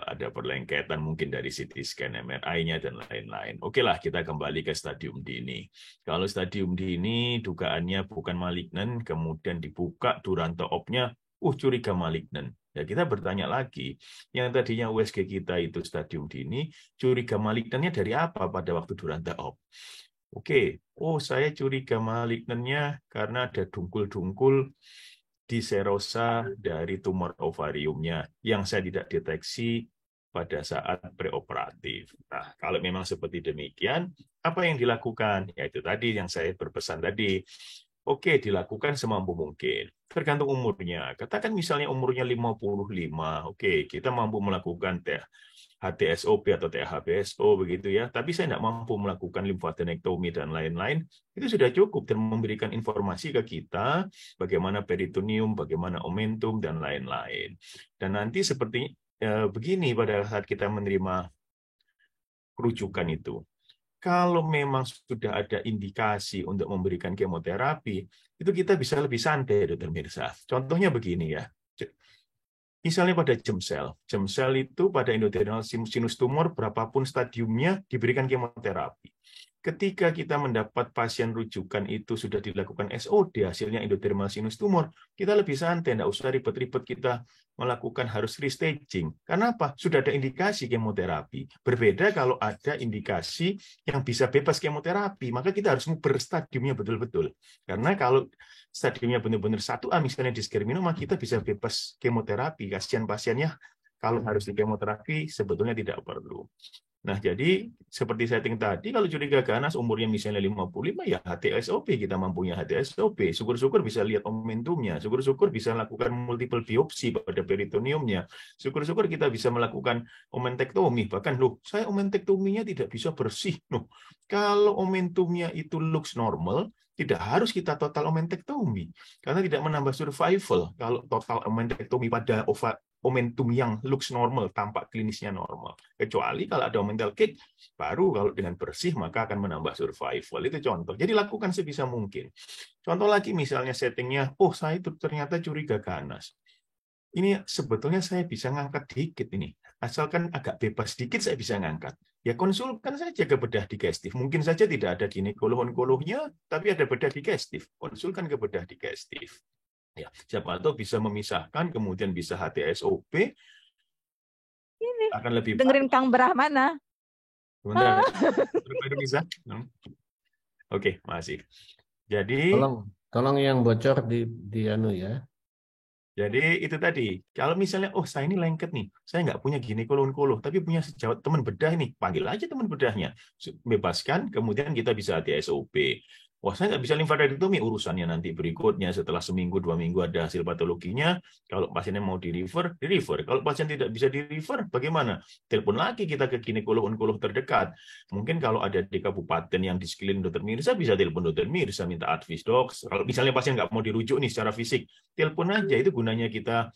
ada perlengketan mungkin dari CT scan, MRI-nya dan lain-lain. Oke lah, kita kembali ke stadium dini. Kalau stadium dini dugaannya bukan malignan, kemudian dibuka Duranto op-nya, curiga malignan. Ya, kita bertanya lagi, yang tadinya USG kita itu stadium dini, curiga malignannya dari apa pada waktu Duranta op? Oke, saya curiga malignannya karena ada dungkul-dungkul di serosa dari tumor ovariumnya yang saya tidak deteksi pada saat preoperatif. Nah, kalau memang seperti demikian, apa yang dilakukan? Ya itu tadi yang saya berpesan tadi. Oke, dilakukan semampu mungkin. Tergantung umurnya. Katakan misalnya umurnya 55. Oke, kita mampu melakukan HTSOP atau THBSO begitu ya. Tapi saya tidak mampu melakukan limfadenektomi dan lain-lain. Itu sudah cukup dan memberikan informasi ke kita bagaimana peritoneum, bagaimana omentum dan lain-lain. Dan nanti seperti begini pada saat kita menerima rujukan itu. Kalau memang sudah ada indikasi untuk memberikan kemoterapi, itu kita bisa lebih santai, Dr. Mirsa. Contohnya begini ya. Misalnya pada germ cell itu pada endothelial sinus tumor, berapapun stadiumnya, diberikan kemoterapi. Ketika kita mendapat pasien rujukan itu sudah dilakukan SOD, hasilnya endodermal sinus tumor, kita lebih santai, tidak usah ribet-ribet kita melakukan harus restaging. Karena apa? Sudah ada indikasi kemoterapi. Berbeda kalau ada indikasi yang bisa bebas kemoterapi, maka kita harus berstadiumnya betul-betul. Karena kalau stadiumnya benar-benar 1A, misalnya diskerminoma, kita bisa bebas kemoterapi. Kasihan pasiennya, kalau harus di kemoterapi, sebetulnya tidak perlu. Nah, jadi seperti setting tadi, kalau curiga ganas umurnya misalnya 55, ya HTSOP, kita mampunya HTSOP. Syukur-syukur bisa lihat omentumnya, syukur-syukur bisa lakukan multiple biopsi pada peritoneumnya, syukur-syukur kita bisa melakukan omentektomi. Bahkan, saya omentektominya tidak bisa bersih. Kalau omentumnya itu looks normal, tidak harus kita total omentektomi, karena tidak menambah survival. Kalau total omentektomi pada omentum yang looks normal, tampak klinisnya normal. Kecuali kalau ada omental cake, baru kalau dengan bersih maka akan menambah survival. Itu contoh. Jadi lakukan sebisa mungkin. Contoh lagi misalnya settingnya, saya itu ternyata curiga ganas. Ini sebetulnya saya bisa ngangkat dikit ini. Asalkan agak bebas dikit saya bisa ngangkat. Ya konsulkan saja ke bedah digestif. Mungkin saja tidak ada ginekoloh-onkolohnya, tapi ada bedah digestif. Konsulkan ke bedah digestif. Ya, siapa tahu bisa memisahkan, kemudian bisa HTSOP. Ini akan lebih dengerin Kang Brahmana. Sebentar. Oke, masih. Jadi tolong yang bocor di anu ya. Jadi itu tadi, kalau misalnya, oh saya ini lengket nih, saya nggak punya ginekolog, tapi punya sejawat teman bedah nih, panggil aja teman bedahnya, bebaskan, kemudian kita bisa hati SOP. Wah saya nggak bisa limfadenektomi, urusannya nanti berikutnya setelah seminggu, 2 minggu ada hasil patologinya. Kalau pasiennya mau di-refer, di-refer. Kalau pasien tidak bisa di-refer, bagaimana? Telepon lagi kita ke ginekolog-onkolog terdekat. Mungkin kalau ada di kabupaten yang di sekeliling Dokter Mirza, bisa telepon Dokter Mirza, minta advice dok. Kalau misalnya pasien nggak mau dirujuk nih secara fisik, telepon aja. Itu gunanya kita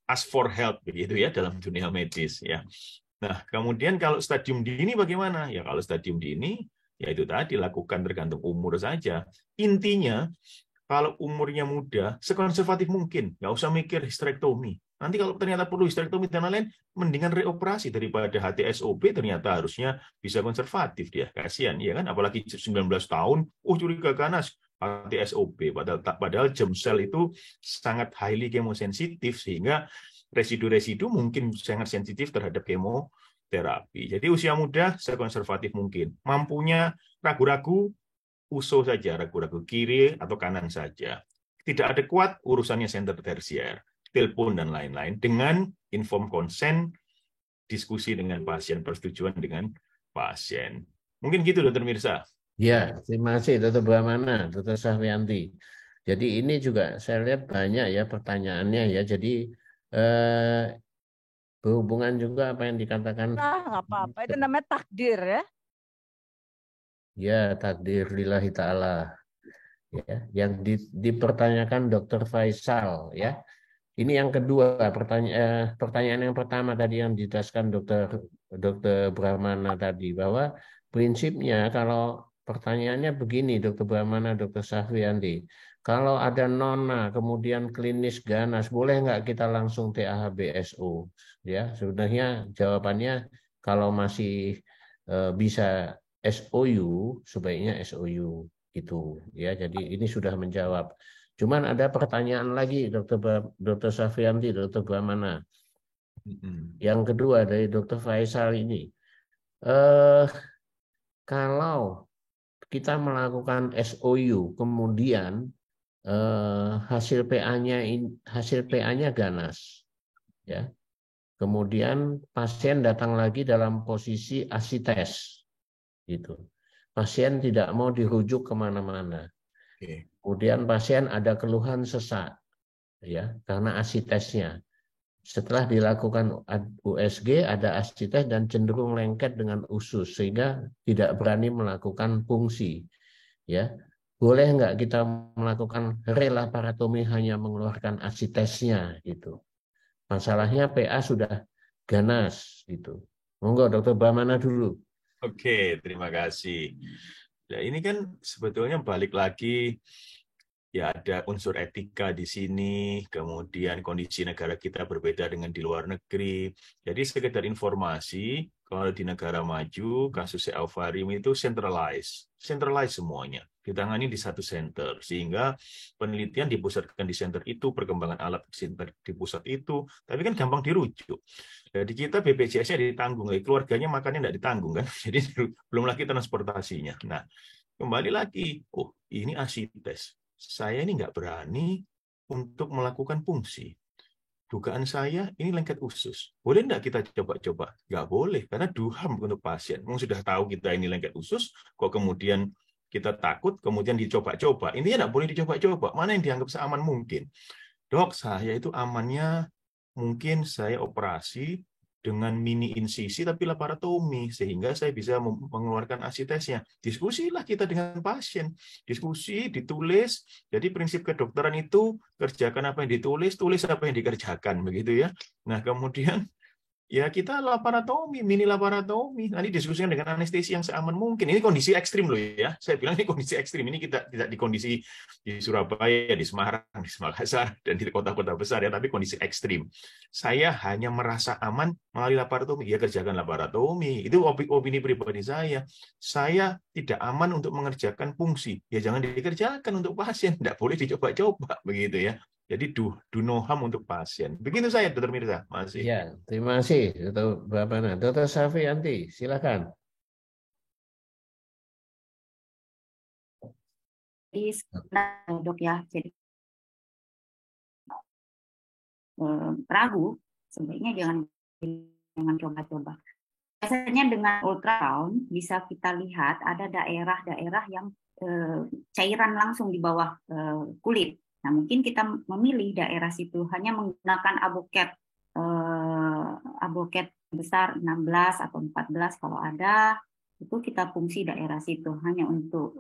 ask for help begitu ya dalam dunia medis ya. Nah, kemudian kalau stadium dini bagaimana? Ya kalau stadium dini ya itu tadi lakukan tergantung umur saja. Intinya kalau umurnya muda, sekonservatif mungkin, nggak usah mikir hysterektomi. Nanti kalau ternyata perlu hysterektomi dan lain-lain, mendingan reoperasi daripada HTSOP ternyata harusnya bisa konservatif dia. Kasihan, ya kan? Apalagi 19 tahun, curiga ganas, HTSOP. Padahal germ cell itu sangat highly kemosensitif, sehingga residu-residu mungkin sangat sensitif terhadap kemoterapi. Jadi usia muda, sekonservatif mungkin. Mampunya ragu-ragu, usul saja, ragu-ragu kiri atau kanan saja. Tidak adekuat, urusannya center tersier, telepon dan lain-lain, dengan inform consent, diskusi dengan pasien, persetujuan dengan pasien. Mungkin gitu, Dokter Mirza. Ya, terima kasih Dr. Brahmana, Dr. Safrianti. Jadi ini juga saya lihat banyak ya pertanyaannya ya. Jadi berhubungan juga apa yang dikatakan. Nah, nggak apa-apa. Itu namanya takdir ya. Ya, takdir lillahi ta'ala. Ya, yang dipertanyakan Dr. Faisal ya. Ini yang kedua, pertanyaan yang pertama tadi yang dijelaskan Dr. Brahmana tadi, bahwa prinsipnya kalau pertanyaannya begini, Dr. Brahmana, Dr. Safrianti, kalau ada nona kemudian klinis ganas, boleh nggak kita langsung TAHBSO? Ya, sebenarnya jawabannya kalau masih bisa SOU, sebaiknya SOU itu. Ya, jadi ini sudah menjawab. Cuman ada pertanyaan lagi, Dr. Safrianti, Dr. Brahmana. Yang kedua dari Dr. Faisal ini, kalau kita melakukan SOU, kemudian hasil PA-nya ganas, ya. Kemudian pasien datang lagi dalam posisi asites, gitu. Pasien tidak mau dirujuk kemana-mana. Kemudian pasien ada keluhan sesak, ya, karena asitesnya. Setelah dilakukan USG ada asites dan cenderung lengket dengan usus sehingga tidak berani melakukan fungsi. Ya, boleh nggak kita melakukan relaparatomi hanya mengeluarkan asitesnya gitu. Masalahnya PA sudah ganas gitu. Monggo Dr. Brahmana dulu. Oke, terima kasih. Ya, ini kan sebetulnya balik lagi, ya ada unsur etika di sini, kemudian kondisi negara kita berbeda dengan di luar negeri. Jadi sekedar informasi, kalau di negara maju, kasus Alvarim itu centralized semuanya, ditangani di satu center, sehingga penelitian dipusatkan di center itu, perkembangan alat di pusat itu, tapi kan gampang dirujuk. Jadi kita BPJS-nya ditanggung, keluarganya makannya tidak ditanggung kan, jadi belum lagi transportasinya. Nah, kembali lagi, ini asites. Saya ini nggak berani untuk melakukan fungsi. Dugaan saya ini lengket usus. Boleh nggak kita coba-coba? Nggak boleh, karena duham untuk pasien. Sudah tahu kita ini lengket usus, kok kemudian kita takut, kemudian dicoba-coba. Intinya nggak boleh dicoba-coba. Mana yang dianggap seaman mungkin? Dok, saya itu amannya mungkin saya operasi dengan mini insisi tapi laparotomi sehingga saya bisa mengeluarkan asitesnya. Diskusilah kita dengan pasien, diskusi, ditulis. Jadi prinsip kedokteran itu kerjakan apa yang ditulis, tulis apa yang dikerjakan, begitu ya. Nah kemudian ya kita laparotomi, mini laparotomi. Nanti diskusikan dengan anestesi yang seaman mungkin. Ini kondisi ekstrim loh ya. Saya bilang ini kondisi ekstrim. Ini kita tidak di kondisi di Surabaya, di Semarang, di Makassar, dan di kota-kota besar ya, tapi kondisi ekstrim. Saya hanya merasa aman melalui laparotomi. Ya kerjakan laparotomi. Itu opini pribadi saya. Saya tidak aman untuk mengerjakan fungsi. Ya jangan dikerjakan untuk pasien. Tidak boleh dicoba-coba begitu ya. Jadi do no harm untuk pasien. Begitu saya, Dr. Mirza. Masih. Ya, terima kasih, Dr. Brahmana. Dr. Safrianti, silakan. Jadi, dok ya, jadi ragu, sebaiknya jangan coba-coba. Biasanya dengan ultrasound bisa kita lihat ada daerah-daerah yang cairan langsung di bawah kulit. Nah, mungkin kita memilih daerah situ hanya menggunakan avocat besar 16 atau 14 kalau ada, itu kita fungsi daerah situ hanya untuk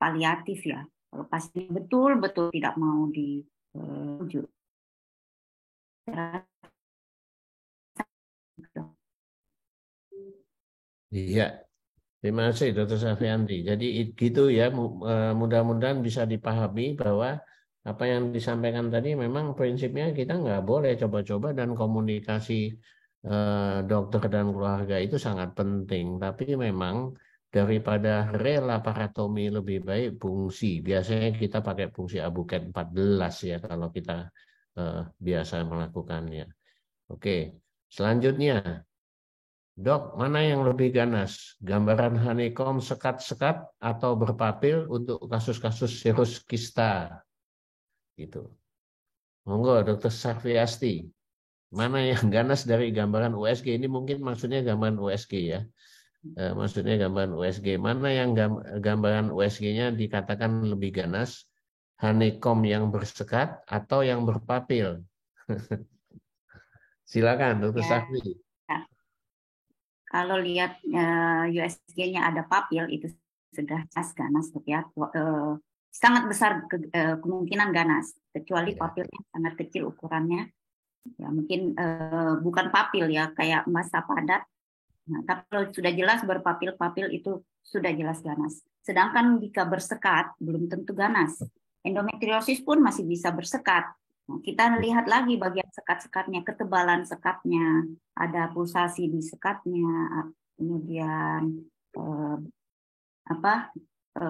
paliatif ya. Kalau pasien betul-betul tidak mau dirujuk. Iya, terima kasih Dr. Safianti. Jadi gitu ya, mudah-mudahan bisa dipahami bahwa apa yang disampaikan tadi memang prinsipnya kita nggak boleh coba-coba dan komunikasi dokter dan keluarga itu sangat penting. Tapi memang daripada relaparotomi lebih baik fungsi. Biasanya kita pakai fungsi Abuket 14 ya kalau kita biasa melakukannya. Oke, selanjutnya. Dok, mana yang lebih ganas? Gambaran honeycomb sekat-sekat atau berpapil untuk kasus-kasus serus kista? Gitu. Monggo, Dr. Sarfiasti. Mana yang ganas dari gambaran USG? Ini mungkin maksudnya gambaran USG ya. Maksudnya gambaran USG. Mana yang gambaran USG-nya dikatakan lebih ganas? Honeycomb yang bersekat atau yang berpapil? Silakan, Dr. Sarfi. Kalau lihat USG-nya ada papil itu sudah ganas ya, sangat besar kemungkinan ganas, kecuali papilnya sangat kecil ukurannya, ya mungkin bukan papil ya kayak massa padat. Nah, tapi kalau sudah jelas berpapil-papil itu sudah jelas ganas. Sedangkan jika bersekat belum tentu ganas. Endometriosis pun masih bisa bersekat. Nah, kita lihat lagi bagian sekat-sekatnya, ketebalan sekatnya, ada pulsasi di sekatnya, kemudian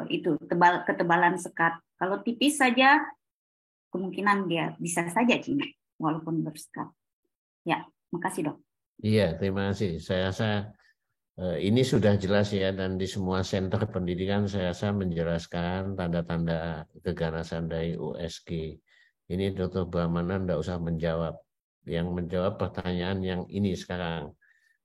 itu ketebalan sekat. Kalau tipis saja, kemungkinan dia bisa saja Cina, walaupun bersekat. Ya, makasih dok. Iya, terima kasih. Saya rasa ini sudah jelas ya, dan di semua center pendidikan saya rasa menjelaskan tanda-tanda keganasan dari USG. Ini Dr. Brahmana tidak usah menjawab. Yang menjawab pertanyaan yang ini sekarang.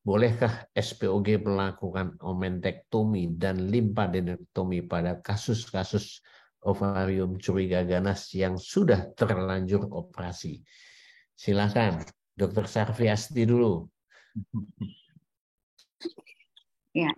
Bolehkah SPOG melakukan omentektomi dan limfadenektomi pada kasus-kasus ovarium curiga ganas yang sudah terlanjur operasi? Silakan, Dr. Sarfiasti dulu. Ya,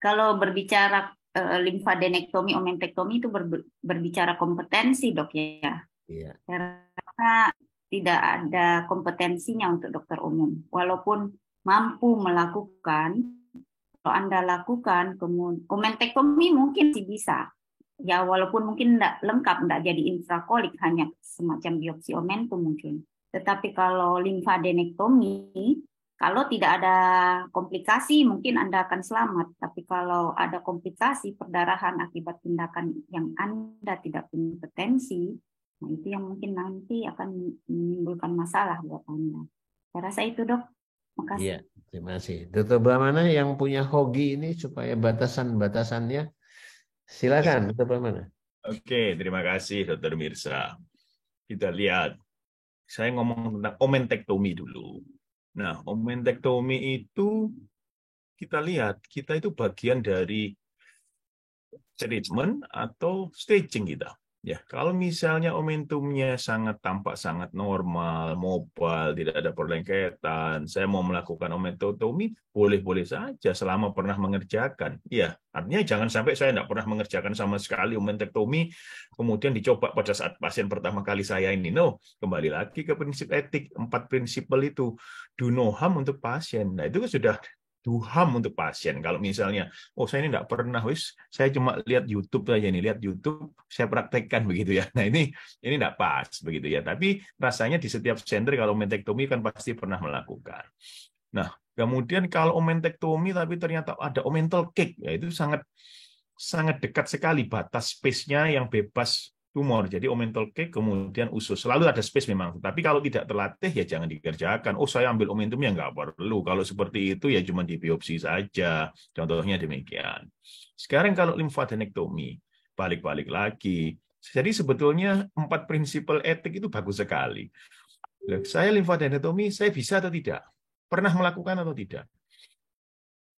kalau berbicara limfadenektomi, omentektomi itu berbicara kompetensi dok ya. Iya. Karena tidak ada kompetensinya untuk dokter umum. Walaupun mampu melakukan, kalau Anda lakukan, omentektomi mungkin sih bisa. Ya walaupun mungkin tidak lengkap, tidak jadi infrakolik, hanya semacam biopsi omentum mungkin. Tetapi kalau limfadenektomi, kalau tidak ada komplikasi, mungkin Anda akan selamat. Tapi kalau ada komplikasi perdarahan akibat tindakan yang Anda tidak punya kompetensi, nah itu yang mungkin nanti akan menimbulkan masalah buat Anda. Saya rasa itu dok. Makasih. Iya, terima kasih. Dr. Brahmana yang punya hoki ini supaya batasan-batasannya, silakan Dr. Brahmana. Oke, terima kasih Dr. Mirsa. Kita lihat, saya ngomong tentang omentektomi dulu. Nah, omentektomi itu kita lihat, kita itu bagian dari treatment atau staging kita. Ya, kalau misalnya omentumnya tampak sangat normal, mobile, tidak ada perlengketan, saya mau melakukan omentektomi, boleh-boleh saja selama pernah mengerjakan. Ya, artinya jangan sampai saya tidak pernah mengerjakan sama sekali omentektomi, kemudian dicoba pada saat pasien pertama kali saya ini. No, kembali lagi ke prinsip etik, 4 prinsipal itu. Do no harm untuk pasien. Nah, itu sudah duham untuk pasien. Kalau misalnya, saya ini tidak pernah, saya cuma lihat YouTube saja nih, lihat YouTube, saya praktekkan begitu ya. Nah ini tidak pas begitu ya. Tapi rasanya di setiap center kalau omentektomi kan pasti pernah melakukan. Nah kemudian kalau omentektomi tapi ternyata ada omental cake, ya itu sangat dekat sekali batas space-nya yang bebas tumor. Jadi omental cake kemudian usus. Selalu ada space memang. Tapi kalau tidak terlatih ya jangan dikerjakan. Saya ambil omentum ya nggak perlu. Kalau seperti itu ya cuma di biopsi saja. Contohnya demikian. Sekarang kalau limfadenektomi, balik-balik lagi. Jadi sebetulnya 4 prinsipal etik itu bagus sekali. Saya limfadenektomi, saya bisa atau tidak? Pernah melakukan atau tidak?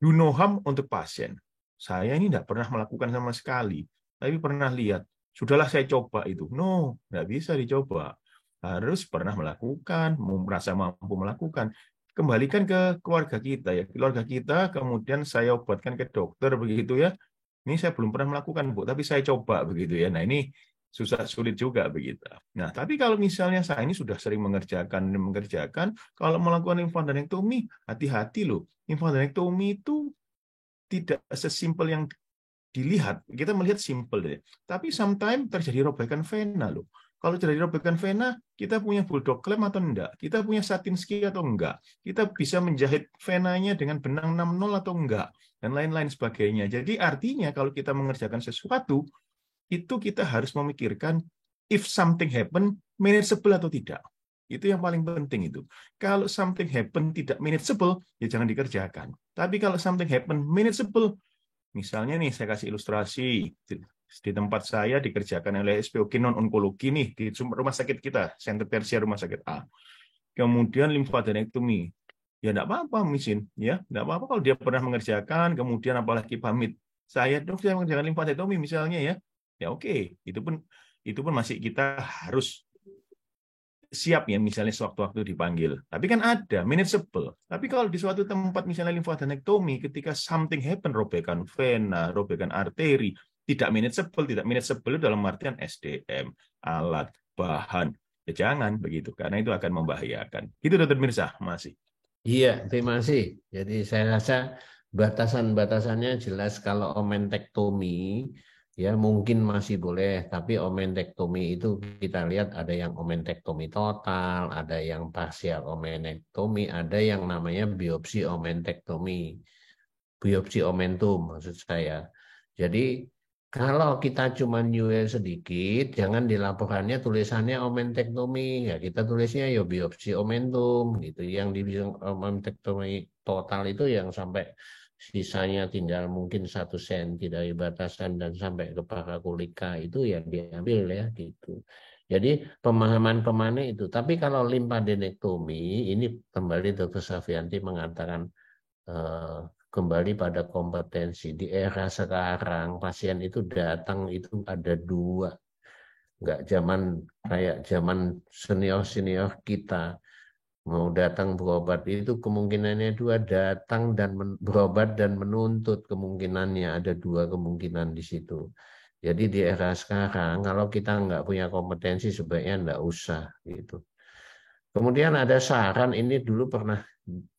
Do no harm untuk pasien. Saya ini tidak pernah melakukan sama sekali, tapi pernah lihat. Sudahlah saya coba itu. No, tidak bisa dicoba. Harus pernah melakukan, merasa mampu melakukan. Kembalikan ke keluarga kita ya. Keluarga kita, kemudian saya obatkan ke dokter begitu ya. Ini saya belum pernah melakukan, Bu, tapi saya coba begitu ya. Nah, ini sulit juga begitu. Nah, tapi kalau misalnya saya ini sudah sering mengerjakan, kalau melakukan limfadenektomi, hati-hati loh. Limfadenektomi itu tidak sesimpel yang dilihat. Kita melihat simpel deh. Tapi sometimes terjadi robekan vena loh. Kalau terjadi robekan vena, kita punya bulldog clamp atau enggak? Kita punya Satinski atau enggak? Kita bisa menjahit venanya dengan benang 60 atau enggak? Dan lain-lain sebagainya. Jadi artinya kalau kita mengerjakan sesuatu, itu kita harus memikirkan if something happen, manageable atau tidak. Itu yang paling penting itu. Kalau something happen tidak manageable, ya jangan dikerjakan. Tapi kalau something happen manageable, misalnya nih saya kasih ilustrasi, di tempat saya dikerjakan oleh SPOG non-onkologi nih, di rumah sakit kita, Center Tersier Rumah Sakit A. Kemudian limfadenektomi. Ya enggak apa-apa, misin. Ya, enggak apa-apa kalau dia pernah mengerjakan, kemudian apalagi pamit. Saya, dok, saya mengerjakan limfadenektomi misalnya ya. Ya oke, itu pun masih kita harus siap ya misalnya sewaktu-waktu dipanggil. Tapi kan ada manageable. Tapi kalau di suatu tempat misalnya limfadenektomi ketika something happen, robekan vena, robekan arteri, tidak manageable dalam artian SDM, alat, bahan. Ya jangan begitu karena itu akan membahayakan. Itu Dr. Mirza masih. Iya, terima kasih. Jadi saya rasa batasan-batasannya jelas. Kalau omentektomi ya mungkin masih boleh, tapi omentektomi itu kita lihat ada yang omentektomi total, ada yang parsial omentektomi, ada yang namanya biopsi omentektomi, biopsi omentum maksud saya. Jadi kalau kita cuma nyuil sedikit, jangan dilaporannya tulisannya omentektomi, ya kita tulisnya ya biopsi omentum gitu. Yang dibilang omentektomi total itu yang sampai sisanya tinggal mungkin 1 senti dari batasan dan sampai ke parakulika itu ya diambil ya gitu. Jadi pemahaman itu. Tapi kalau limfadenektomi ini kembali Dr. Safianti mengatakan kembali pada kompetensi. Di era sekarang pasien itu datang itu ada 2. Nggak kayak zaman senior kita. Mau datang berobat itu kemungkinannya 2, datang dan berobat dan menuntut, kemungkinannya ada 2 kemungkinan di situ. Jadi di era sekarang kalau kita nggak punya kompetensi sebaiknya nggak usah gitu. Kemudian ada saran, ini dulu pernah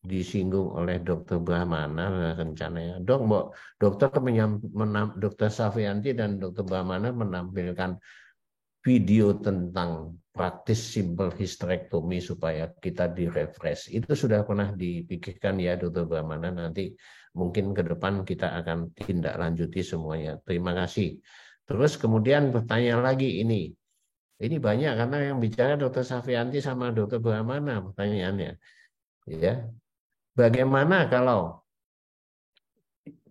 disinggung oleh Dr. Brahmana rencananya. Dr. Safianti dan Dr. Brahmana menampilkan video tentang praktis simple hysterektomi supaya kita direfresh. Itu sudah pernah dipikirkan ya Dr. Brahmana, nanti mungkin ke depan kita akan tindak lanjuti semuanya. Terima kasih. Terus kemudian bertanya lagi ini banyak karena yang bicara Dr. Safianti sama Dr. Brahmana pertanyaannya. Ya. Bagaimana kalau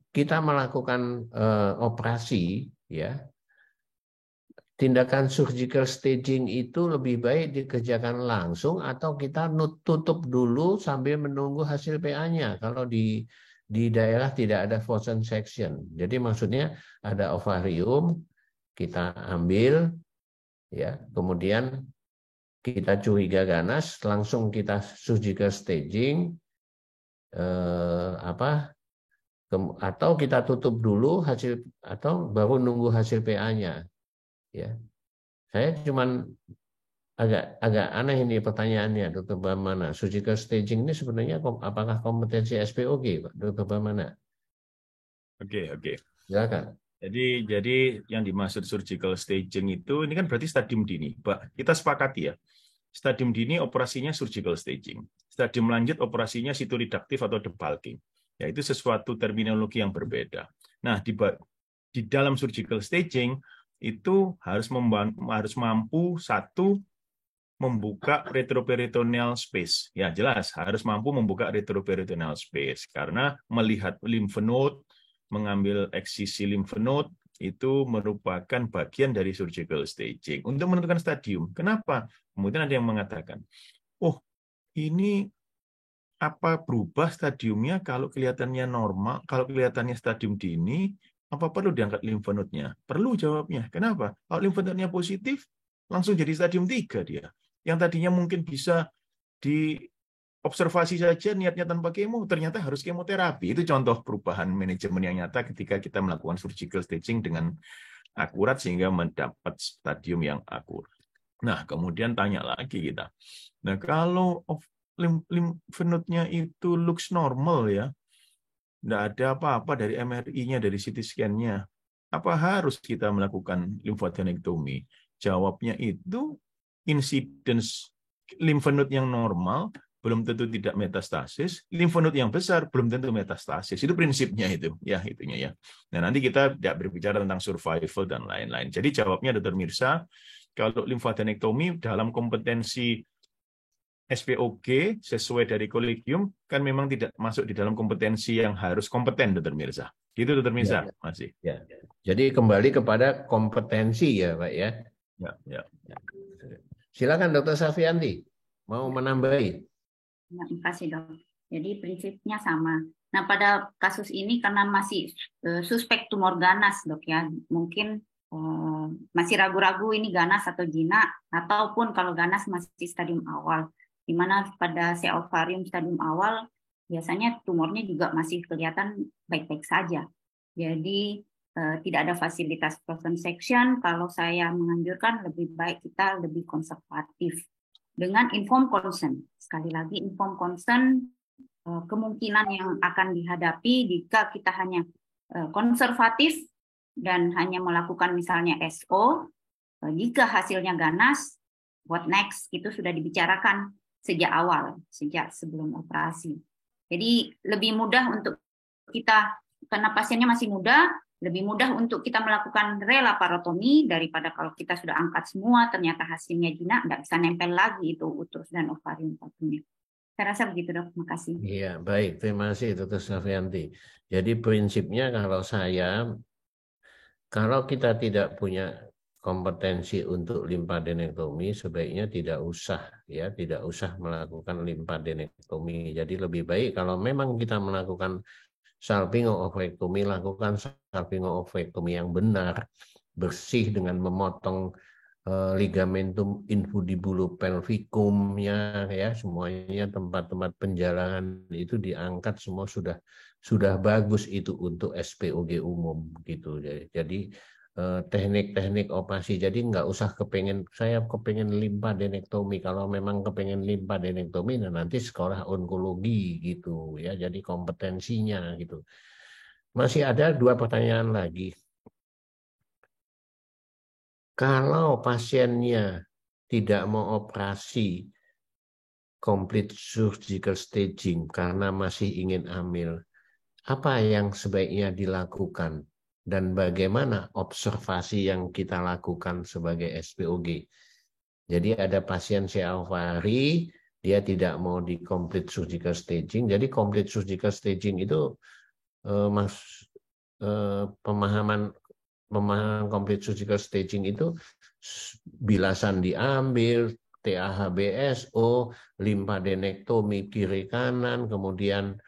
kita melakukan operasi ya, tindakan surgical staging itu lebih baik dikerjakan langsung atau kita tutup dulu sambil menunggu hasil PA-nya kalau di daerah tidak ada frozen section. Jadi maksudnya ada ovarium, kita ambil ya, kemudian kita curiga ganas, langsung kita surgical staging atau kita tutup dulu hasil atau baru nunggu hasil PA-nya. Ya, saya cuman agak aneh ini pertanyaannya, Dr. Brahmana. Surgical staging ini sebenarnya apakah kompetensi SPOG, Pak Dr. Brahmana? Oke. Silakan. Jadi yang dimaksud surgical staging itu ini kan berarti stadium dini. Kita sepakati ya. Stadium dini operasinya surgical staging. Stadium lanjut operasinya sitoreduktif atau debulking. Ya, itu sesuatu terminologi yang berbeda. Nah, di dalam surgical staging itu harus mampu satu membuka retroperitoneal space. Ya, jelas harus mampu membuka retroperitoneal space karena melihat lymph node, mengambil eksisi lymph node itu merupakan bagian dari surgical staging untuk menentukan stadium. Kenapa? Kemudian ada yang mengatakan, oh ini apa berubah stadiumnya kalau kelihatannya normal, kalau kelihatannya stadium dini, apa perlu diangkat limfonodnya? Perlu jawabnya. Kenapa? Kalau limfonodnya positif, langsung jadi stadium 3 dia. Yang tadinya mungkin bisa diobservasi saja niatnya tanpa kemo, ternyata harus kemoterapi. Itu contoh perubahan manajemen yang nyata ketika kita melakukan surgical staging dengan akurat sehingga mendapat stadium yang akurat. Nah, kemudian tanya lagi kita. Nah, kalau lymph node-nya itu looks normal ya, tidak ada apa-apa dari MRI-nya, dari CT scan-nya, apa harus kita melakukan lymphadenectomy? Jawabnya itu incidence lymph node yang normal belum tentu tidak metastasis, lymph node yang besar belum tentu metastasis. Itu prinsipnya itu, ya itunya ya. Nah, nanti kita tidak berbicara tentang survival dan lain-lain. Jadi jawabnya Dr. Mirsa, kalau lymphadenectomy dalam kompetensi SPOG sesuai dari kolegium kan memang tidak masuk di dalam kompetensi yang harus kompeten, Dr. Mirza. Gitu, Dr. Mirza. Ya, masih. Ya. Jadi kembali kepada kompetensi ya, Pak ya. Ya. Silakan Dr. Safianti, mau menambahi. Ya, terima kasih dok. Jadi prinsipnya sama. Nah pada kasus ini karena masih suspek tumor ganas dok ya, mungkin masih ragu-ragu ini ganas atau jinak, ataupun kalau ganas masih stadium awal, di mana pada sel ovarium stadium awal biasanya tumornya juga masih kelihatan baik-baik saja. Jadi tidak ada fasilitas frozen section. Kalau saya menganjurkan lebih baik kita lebih konservatif dengan informed consent. Sekali lagi informed consent, kemungkinan yang akan dihadapi jika kita hanya konservatif dan hanya melakukan misalnya SO, jika hasilnya ganas, what next itu sudah dibicarakan sejak awal, sejak sebelum operasi. Jadi lebih mudah untuk kita, karena pasiennya masih muda, lebih mudah untuk kita melakukan relaparotomi daripada kalau kita sudah angkat semua, ternyata hasilnya jinak, tidak bisa nempel lagi itu uterus dan ovarium satunya. Saya rasa begitu dok, terima kasih. Iya, baik, terima kasih Dr. Safianti. Jadi prinsipnya kalau kita tidak punya kompetensi untuk lymphadenectomy, sebaiknya tidak usah melakukan lymphadenectomy. Jadi lebih baik kalau memang kita melakukan salpingo-ovectomy, lakukan salpingo-ovectomy yang benar, bersih dengan memotong ligamentum infundibulopelvicum-nya ya, semuanya tempat-tempat penjalangan itu diangkat semua sudah bagus itu untuk SPOG umum gitu. Jadi teknik-teknik operasi, jadi nggak usah saya kepengen lymphadenectomy. Kalau memang kepengen lymphadenectomy, nah nanti sekolah onkologi gitu ya, jadi kompetensinya gitu. Masih ada 2 pertanyaan lagi. Kalau pasiennya tidak mau operasi complete surgical staging karena masih ingin hamil, apa yang sebaiknya dilakukan? Dan bagaimana observasi yang kita lakukan sebagai SPOG? Jadi ada pasien ovari, dia tidak mau di complete surgical staging. Jadi complete surgical staging itu pemahaman complete surgical staging itu bilasan diambil, TAHBSO, lymphadenectomy kiri kanan, kemudian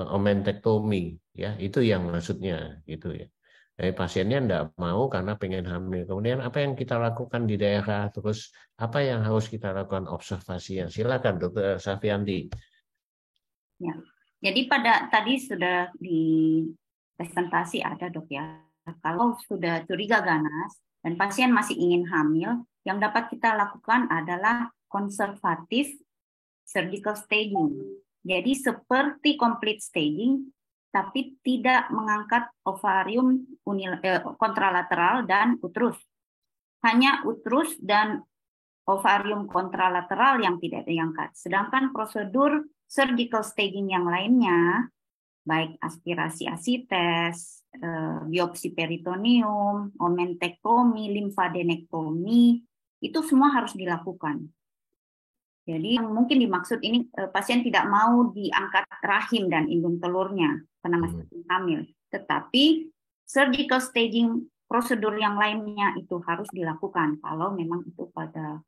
omentektomi ya, itu yang maksudnya gitu ya. Pasiennya enggak mau karena pengen hamil. Kemudian apa yang kita lakukan di daerah, terus apa yang harus kita lakukan observasinya? Silakan Dr. Safianti. Ya. Jadi tadi sudah di presentasi ada dok ya. Kalau sudah curiga ganas dan pasien masih ingin hamil, yang dapat kita lakukan adalah konservatif surgical staging. Jadi seperti complete staging, tapi tidak mengangkat ovarium kontralateral dan uterus. Hanya uterus dan ovarium kontralateral yang tidak diangkat. Sedangkan prosedur surgical staging yang lainnya, baik aspirasi asites, biopsi peritoneum, omentektomi, lymphadenectomy, itu semua harus dilakukan. Jadi yang mungkin dimaksud ini pasien tidak mau diangkat rahim dan indung telurnya karena masih hamil, tetapi surgical staging prosedur yang lainnya itu harus dilakukan kalau memang itu pada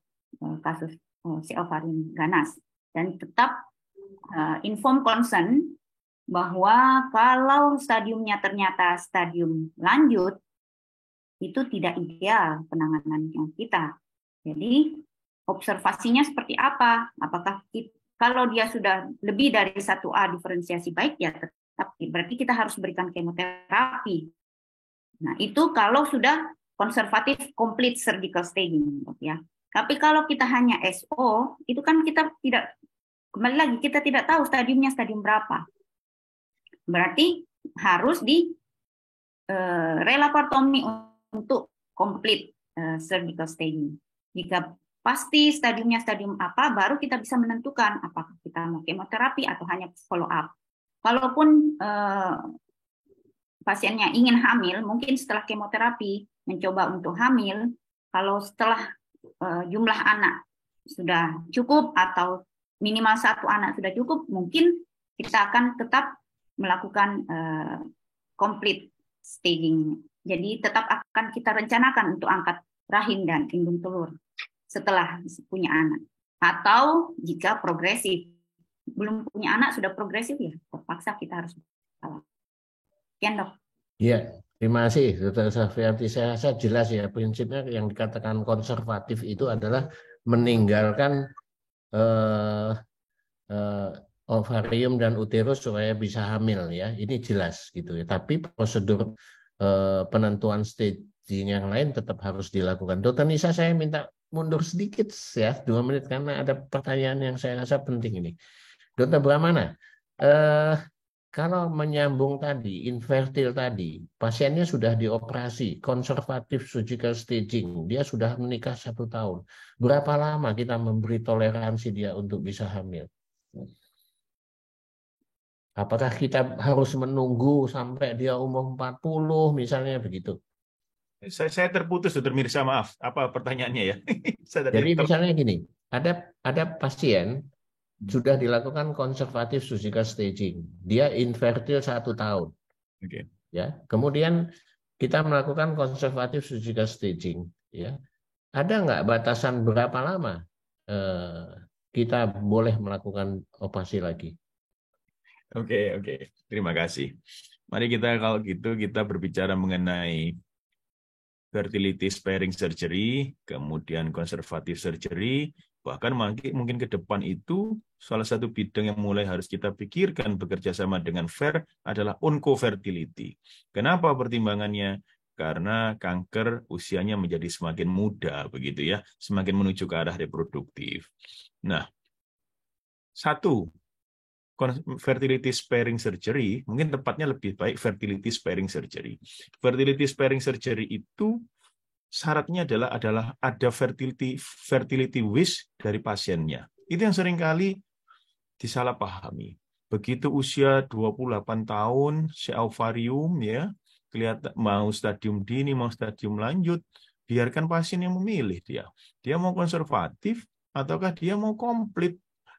kasus si ovarium ganas, dan tetap inform consent bahwa kalau stadiumnya ternyata stadium lanjut itu tidak ideal penanganannya kita. Jadi observasinya seperti apa? Apakah kalau dia sudah lebih dari 1A diferensiasi baik, ya tetap berarti kita harus berikan kemoterapi. Nah, itu kalau sudah konservatif complete surgical staging, ya. Tapi kalau kita hanya SO, itu kan kita tidak, kembali lagi kita tidak tahu stadiumnya stadium berapa. Berarti harus di relaparotomi untuk complete surgical staging. Jika pasti stadiumnya stadium apa, baru kita bisa menentukan apakah kita mau kemoterapi atau hanya follow up. Kalaupun pasiennya ingin hamil, mungkin setelah kemoterapi mencoba untuk hamil, kalau setelah jumlah anak sudah cukup atau minimal 1 anak sudah cukup, mungkin kita akan tetap melakukan complete staging. Jadi tetap akan kita rencanakan untuk angkat rahim dan indung telur setelah punya anak. Atau jika progresif, belum punya anak sudah progresif, ya terpaksa kita harus salah. Sekian, Dok. Iya, terima kasih Dr. Sarfianti. Saya rasa jelas ya, prinsipnya yang dikatakan konservatif itu adalah meninggalkan ovarium dan uterus supaya bisa hamil, ya. Ini jelas gitu ya. Tapi prosedur penentuan staging yang lain tetap harus dilakukan. Dr. Nisa, saya minta mundur sedikit ya, 2 menit karena ada pertanyaan yang saya rasa penting ini. Dr. Brahmana, kalau menyambung tadi, infertil tadi, pasiennya sudah dioperasi, konservatif surgical staging, dia sudah menikah 1 tahun. Berapa lama kita memberi toleransi dia untuk bisa hamil? Apakah kita harus menunggu sampai dia umur 40 misalnya begitu? Saya terputus, Dr. Mirsa, maaf. Apa pertanyaannya ya? Jadi misalnya gini, ada pasien sudah dilakukan konservatif surgical staging, dia infertil 1 tahun, ya. Kemudian kita melakukan konservatif surgical staging, ya. Ada nggak batasan berapa lama kita boleh melakukan operasi lagi? Oke. Terima kasih. Mari kita kalau gitu kita berbicara mengenai fertility sparing surgery, kemudian conservative surgery, bahkan mungkin ke depan itu salah satu bidang yang mulai harus kita pikirkan bekerja sama dengan FAIR adalah oncofertility. Kenapa pertimbangannya? Karena kanker usianya menjadi semakin muda, begitu ya, semakin menuju ke arah reproduktif. Nah, satu, fertility sparing surgery, mungkin tepatnya lebih baik fertility sparing surgery. Fertility sparing surgery itu syaratnya adalah ada fertility wish dari pasiennya. Itu yang seringkali disalahpahami. Begitu usia 28 tahun, si ovarium ya, kelihatan mau stadium dini, mau stadium lanjut, biarkan pasien yang memilih dia. Dia mau konservatif ataukah dia mau komplit.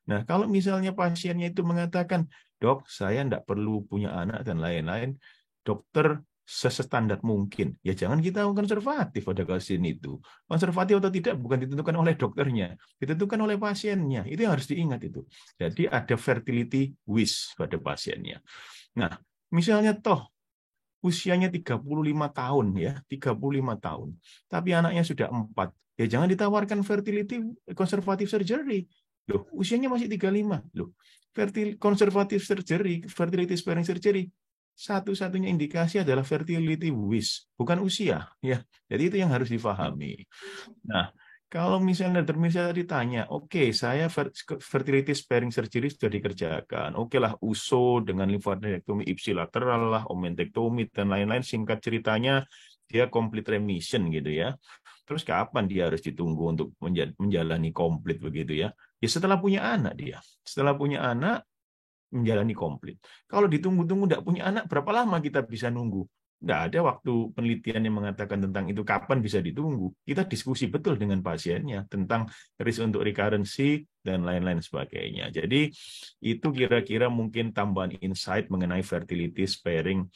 Nah, kalau misalnya pasiennya itu mengatakan, "Dok, saya tidak perlu punya anak," dan lain-lain, dokter sestandar mungkin. Ya jangan kita konservatif pada kasus itu. Konservatif atau tidak bukan ditentukan oleh dokternya, ditentukan oleh pasiennya. Itu yang harus diingat itu. Jadi ada fertility wish pada pasiennya. Nah, misalnya toh usianya 35 tahun ya, 35 tahun. Tapi anaknya sudah 4. Ya jangan ditawarkan fertility conservative surgery. Loh, usianya masih 35. Loh, conservative surgery, fertility sparing surgery, satu-satunya indikasi adalah fertility wish, bukan usia. Ya, jadi itu yang harus difahami. Nah, kalau misalnya misalnya ditanya, oke, saya fertility sparing surgery sudah dikerjakan. Oke lah, USO dengan limfadenektomi ipsilateral lah, omentektomi, dan lain-lain. Singkat ceritanya, dia complete remission gitu ya. Terus kapan dia harus ditunggu untuk menjalani komplit begitu ya? Ya setelah punya anak dia. Setelah punya anak, menjalani komplit. Kalau ditunggu-tunggu tidak punya anak, berapa lama kita bisa nunggu? nggak ada waktu penelitian yang mengatakan tentang itu kapan bisa ditunggu. Kita diskusi betul dengan pasiennya tentang risk untuk recurrency dan lain-lain sebagainya. Jadi itu kira-kira mungkin tambahan insight mengenai fertility sparing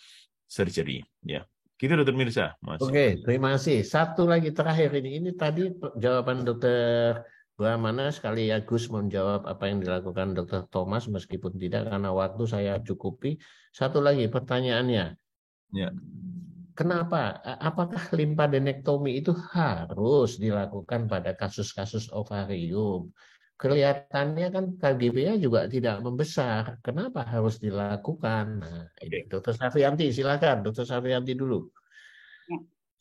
surgery. Ya, gitu Dokter Mirza. Oke, terima kasih. Satu lagi terakhir ini. Ini tadi jawaban Dokter Brahmana sekaligus menjawab apa yang dilakukan Dokter Thomas meskipun tidak karena waktu saya cukupi. Satu lagi pertanyaannya. Ya. Kenapa? Apakah limfadenektomi itu harus dilakukan pada kasus-kasus ovarium? Kelihatannya kan KGB-nya juga tidak membesar. Kenapa harus dilakukan? Nah, ini Dokter Safianti, silakan. Dokter Safianti dulu. Ya.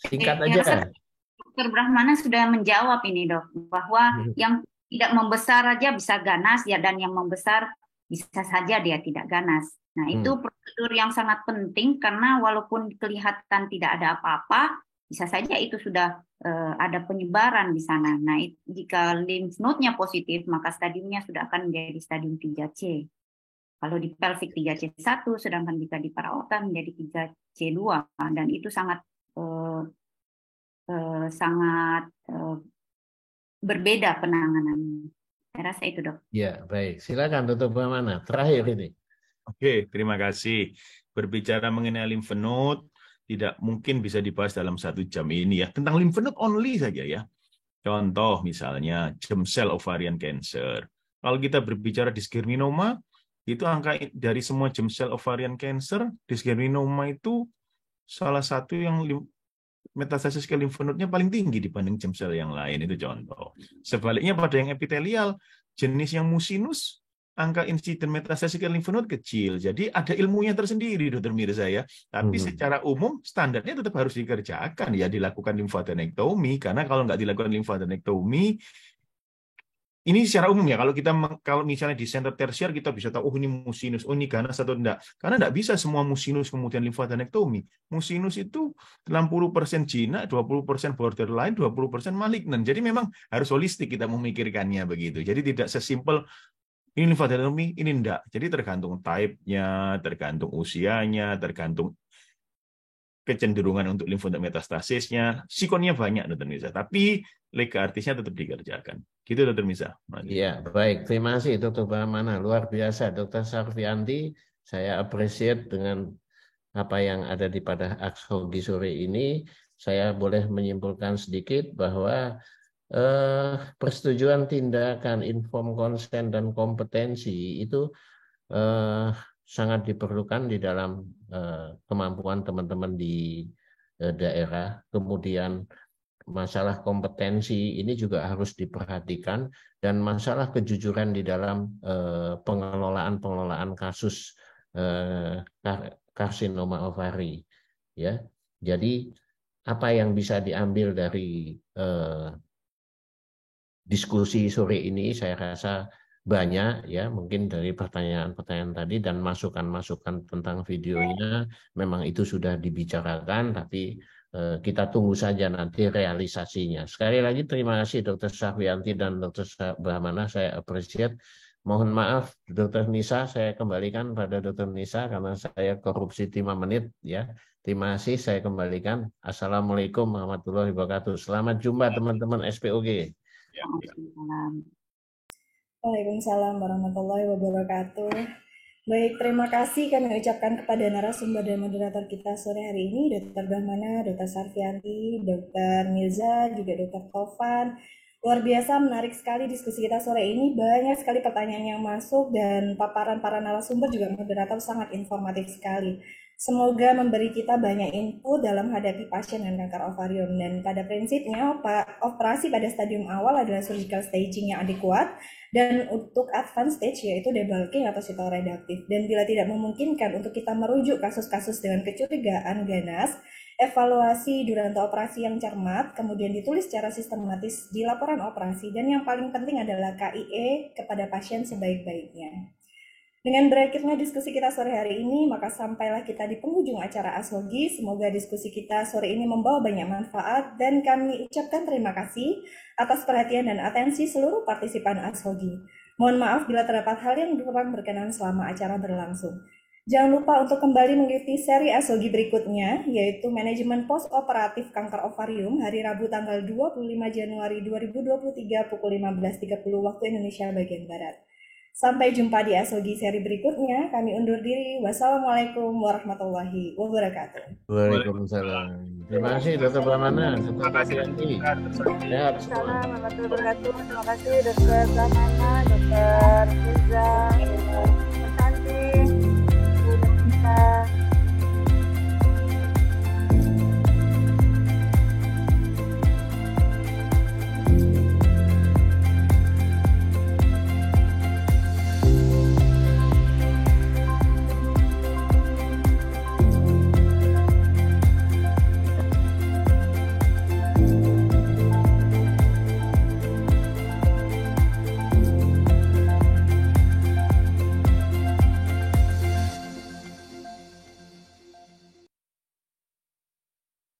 Singkat Saya rasa aja. Dokter Brahmana sudah menjawab ini, Dok, bahwa yang tidak membesar aja bisa ganas ya, dan yang membesar bisa saja dia tidak ganas. Nah, itu prosedur yang sangat penting karena walaupun kelihatan tidak ada apa-apa, bisa saja itu sudah ada penyebaran di sana. Nah, jika lymph node-nya positif, maka stadiumnya sudah akan menjadi stadium 3C. Kalau di pelvic 3C1, sedangkan jika di paraorta menjadi 3C2, dan itu sangat berbeda penanganannya. Saya rasa itu, Dok. Ya, baik. Silakan Dokter Brahmana. Terakhir ini. Oke, terima kasih. Berbicara mengenai lymph node, tidak mungkin bisa dibahas dalam 1 jam ini ya. Tentang lymph node only saja ya. Contoh misalnya germ cell ovarian cancer. Kalau kita berbicara dysgerminoma, itu angka dari semua germ cell ovarian cancer, dysgerminoma itu salah satu yang metastasis ke lymph node-nya paling tinggi dibanding germ cell yang lain, itu contoh. Sebaliknya pada yang epitelial, jenis yang mucinous, angka insiden metastasis ke lymph node kecil. Jadi ada ilmunya tersendiri, Dokter Mirza ya. Tapi secara umum standarnya tetap harus dikerjakan ya, dilakukan limfadenektomi, karena kalau nggak dilakukan limfadenektomi, ini secara umum ya, kalau misalnya di center tersier kita bisa tahu, oh ini mucinous, oh ini ganas atau enggak. Karena enggak bisa semua mucinous kemudian limfadenektomi. Mucinous itu 60% jinak, 20% borderline, 20% malignan. Jadi memang harus holistik kita memikirkannya begitu. Jadi tidak sesimpel ini limfadenektomi, ini enggak. Jadi tergantung type-nya, tergantung usianya, tergantung kecenderungan untuk limfonode metastasisnya, sikonnya banyak, Dokter Mirza. Tapi lega artisnya tetap dikerjakan. Gitu, Dokter Mirza. Iya, baik. Terima kasih, Dokter Brahmana. Luar biasa, Dokter Sarfianti. Saya appreciate dengan apa yang ada di pada Akshogi sore ini. Saya boleh menyimpulkan sedikit bahwa persetujuan tindakan, informed consent, dan kompetensi itu sangat diperlukan di dalam kemampuan teman-teman di daerah. Kemudian masalah kompetensi ini juga harus diperhatikan, dan masalah kejujuran di dalam pengelolaan kasus karsinoma ovari. Ya, jadi apa yang bisa diambil dari diskusi sore ini, saya rasa banyak ya, mungkin dari pertanyaan-pertanyaan tadi dan masukan-masukan tentang videonya memang itu sudah dibicarakan, tapi kita tunggu saja nanti realisasinya. Sekali lagi terima kasih Dr. Safianti dan Dr. Brahmana, saya appreciate. Mohon maaf Dr. Nisa, saya kembalikan pada Dr. Nisa karena saya korupsi 5 menit ya. Terima kasih, saya kembalikan. Assalamualaikum warahmatullahi wabarakatuh. Selamat jumpa teman-teman SPOG. Waalaikumsalam warahmatullahi wabarakatuh. Baik, terima kasih kami ucapkan kepada narasumber dan moderator kita sore hari ini, Dr. Brahmana, Dr. Sarfianti, Dr. Mirza, juga Dr. Tovan. Luar biasa menarik sekali diskusi kita sore ini, banyak sekali pertanyaan yang masuk dan paparan para narasumber juga moderator sangat informatif sekali. Semoga memberi kita banyak input dalam menghadapi pasien dengan kanker ovarium, dan pada prinsipnya operasi pada stadium awal adalah surgical staging yang adekuat, dan untuk advanced stage yaitu debulking atau sitoreduktif. Dan bila tidak memungkinkan untuk kita merujuk kasus-kasus dengan kecurigaan ganas, evaluasi durante operasi yang cermat, kemudian ditulis secara sistematis di laporan operasi, dan yang paling penting adalah KIE kepada pasien sebaik-baiknya. Dengan berakhirnya diskusi kita sore hari ini, maka sampailah kita di penghujung acara Akshogi. Semoga diskusi kita sore ini membawa banyak manfaat, dan kami ucapkan terima kasih atas perhatian dan atensi seluruh partisipan Akshogi. Mohon maaf bila terdapat hal yang kurang berkenan selama acara berlangsung. Jangan lupa untuk kembali mengikuti seri ASOGI berikutnya, yaitu Manajemen Pos Operatif Kanker Ovarium hari Rabu tanggal 25 Januari 2023 pukul 15.30 waktu Indonesia bagian Barat. Sampai jumpa di ASOGI seri berikutnya. Kami undur diri. Wassalamualaikum warahmatullahi wabarakatuh. Waalaikumsalam. Terima kasih Dr. Pramana, Dr. Sarfianti. Sehat semua. Assalamualaikum warahmatullahi wabarakatuh. Terima kasih Dokter Pramana, Dokter Firza.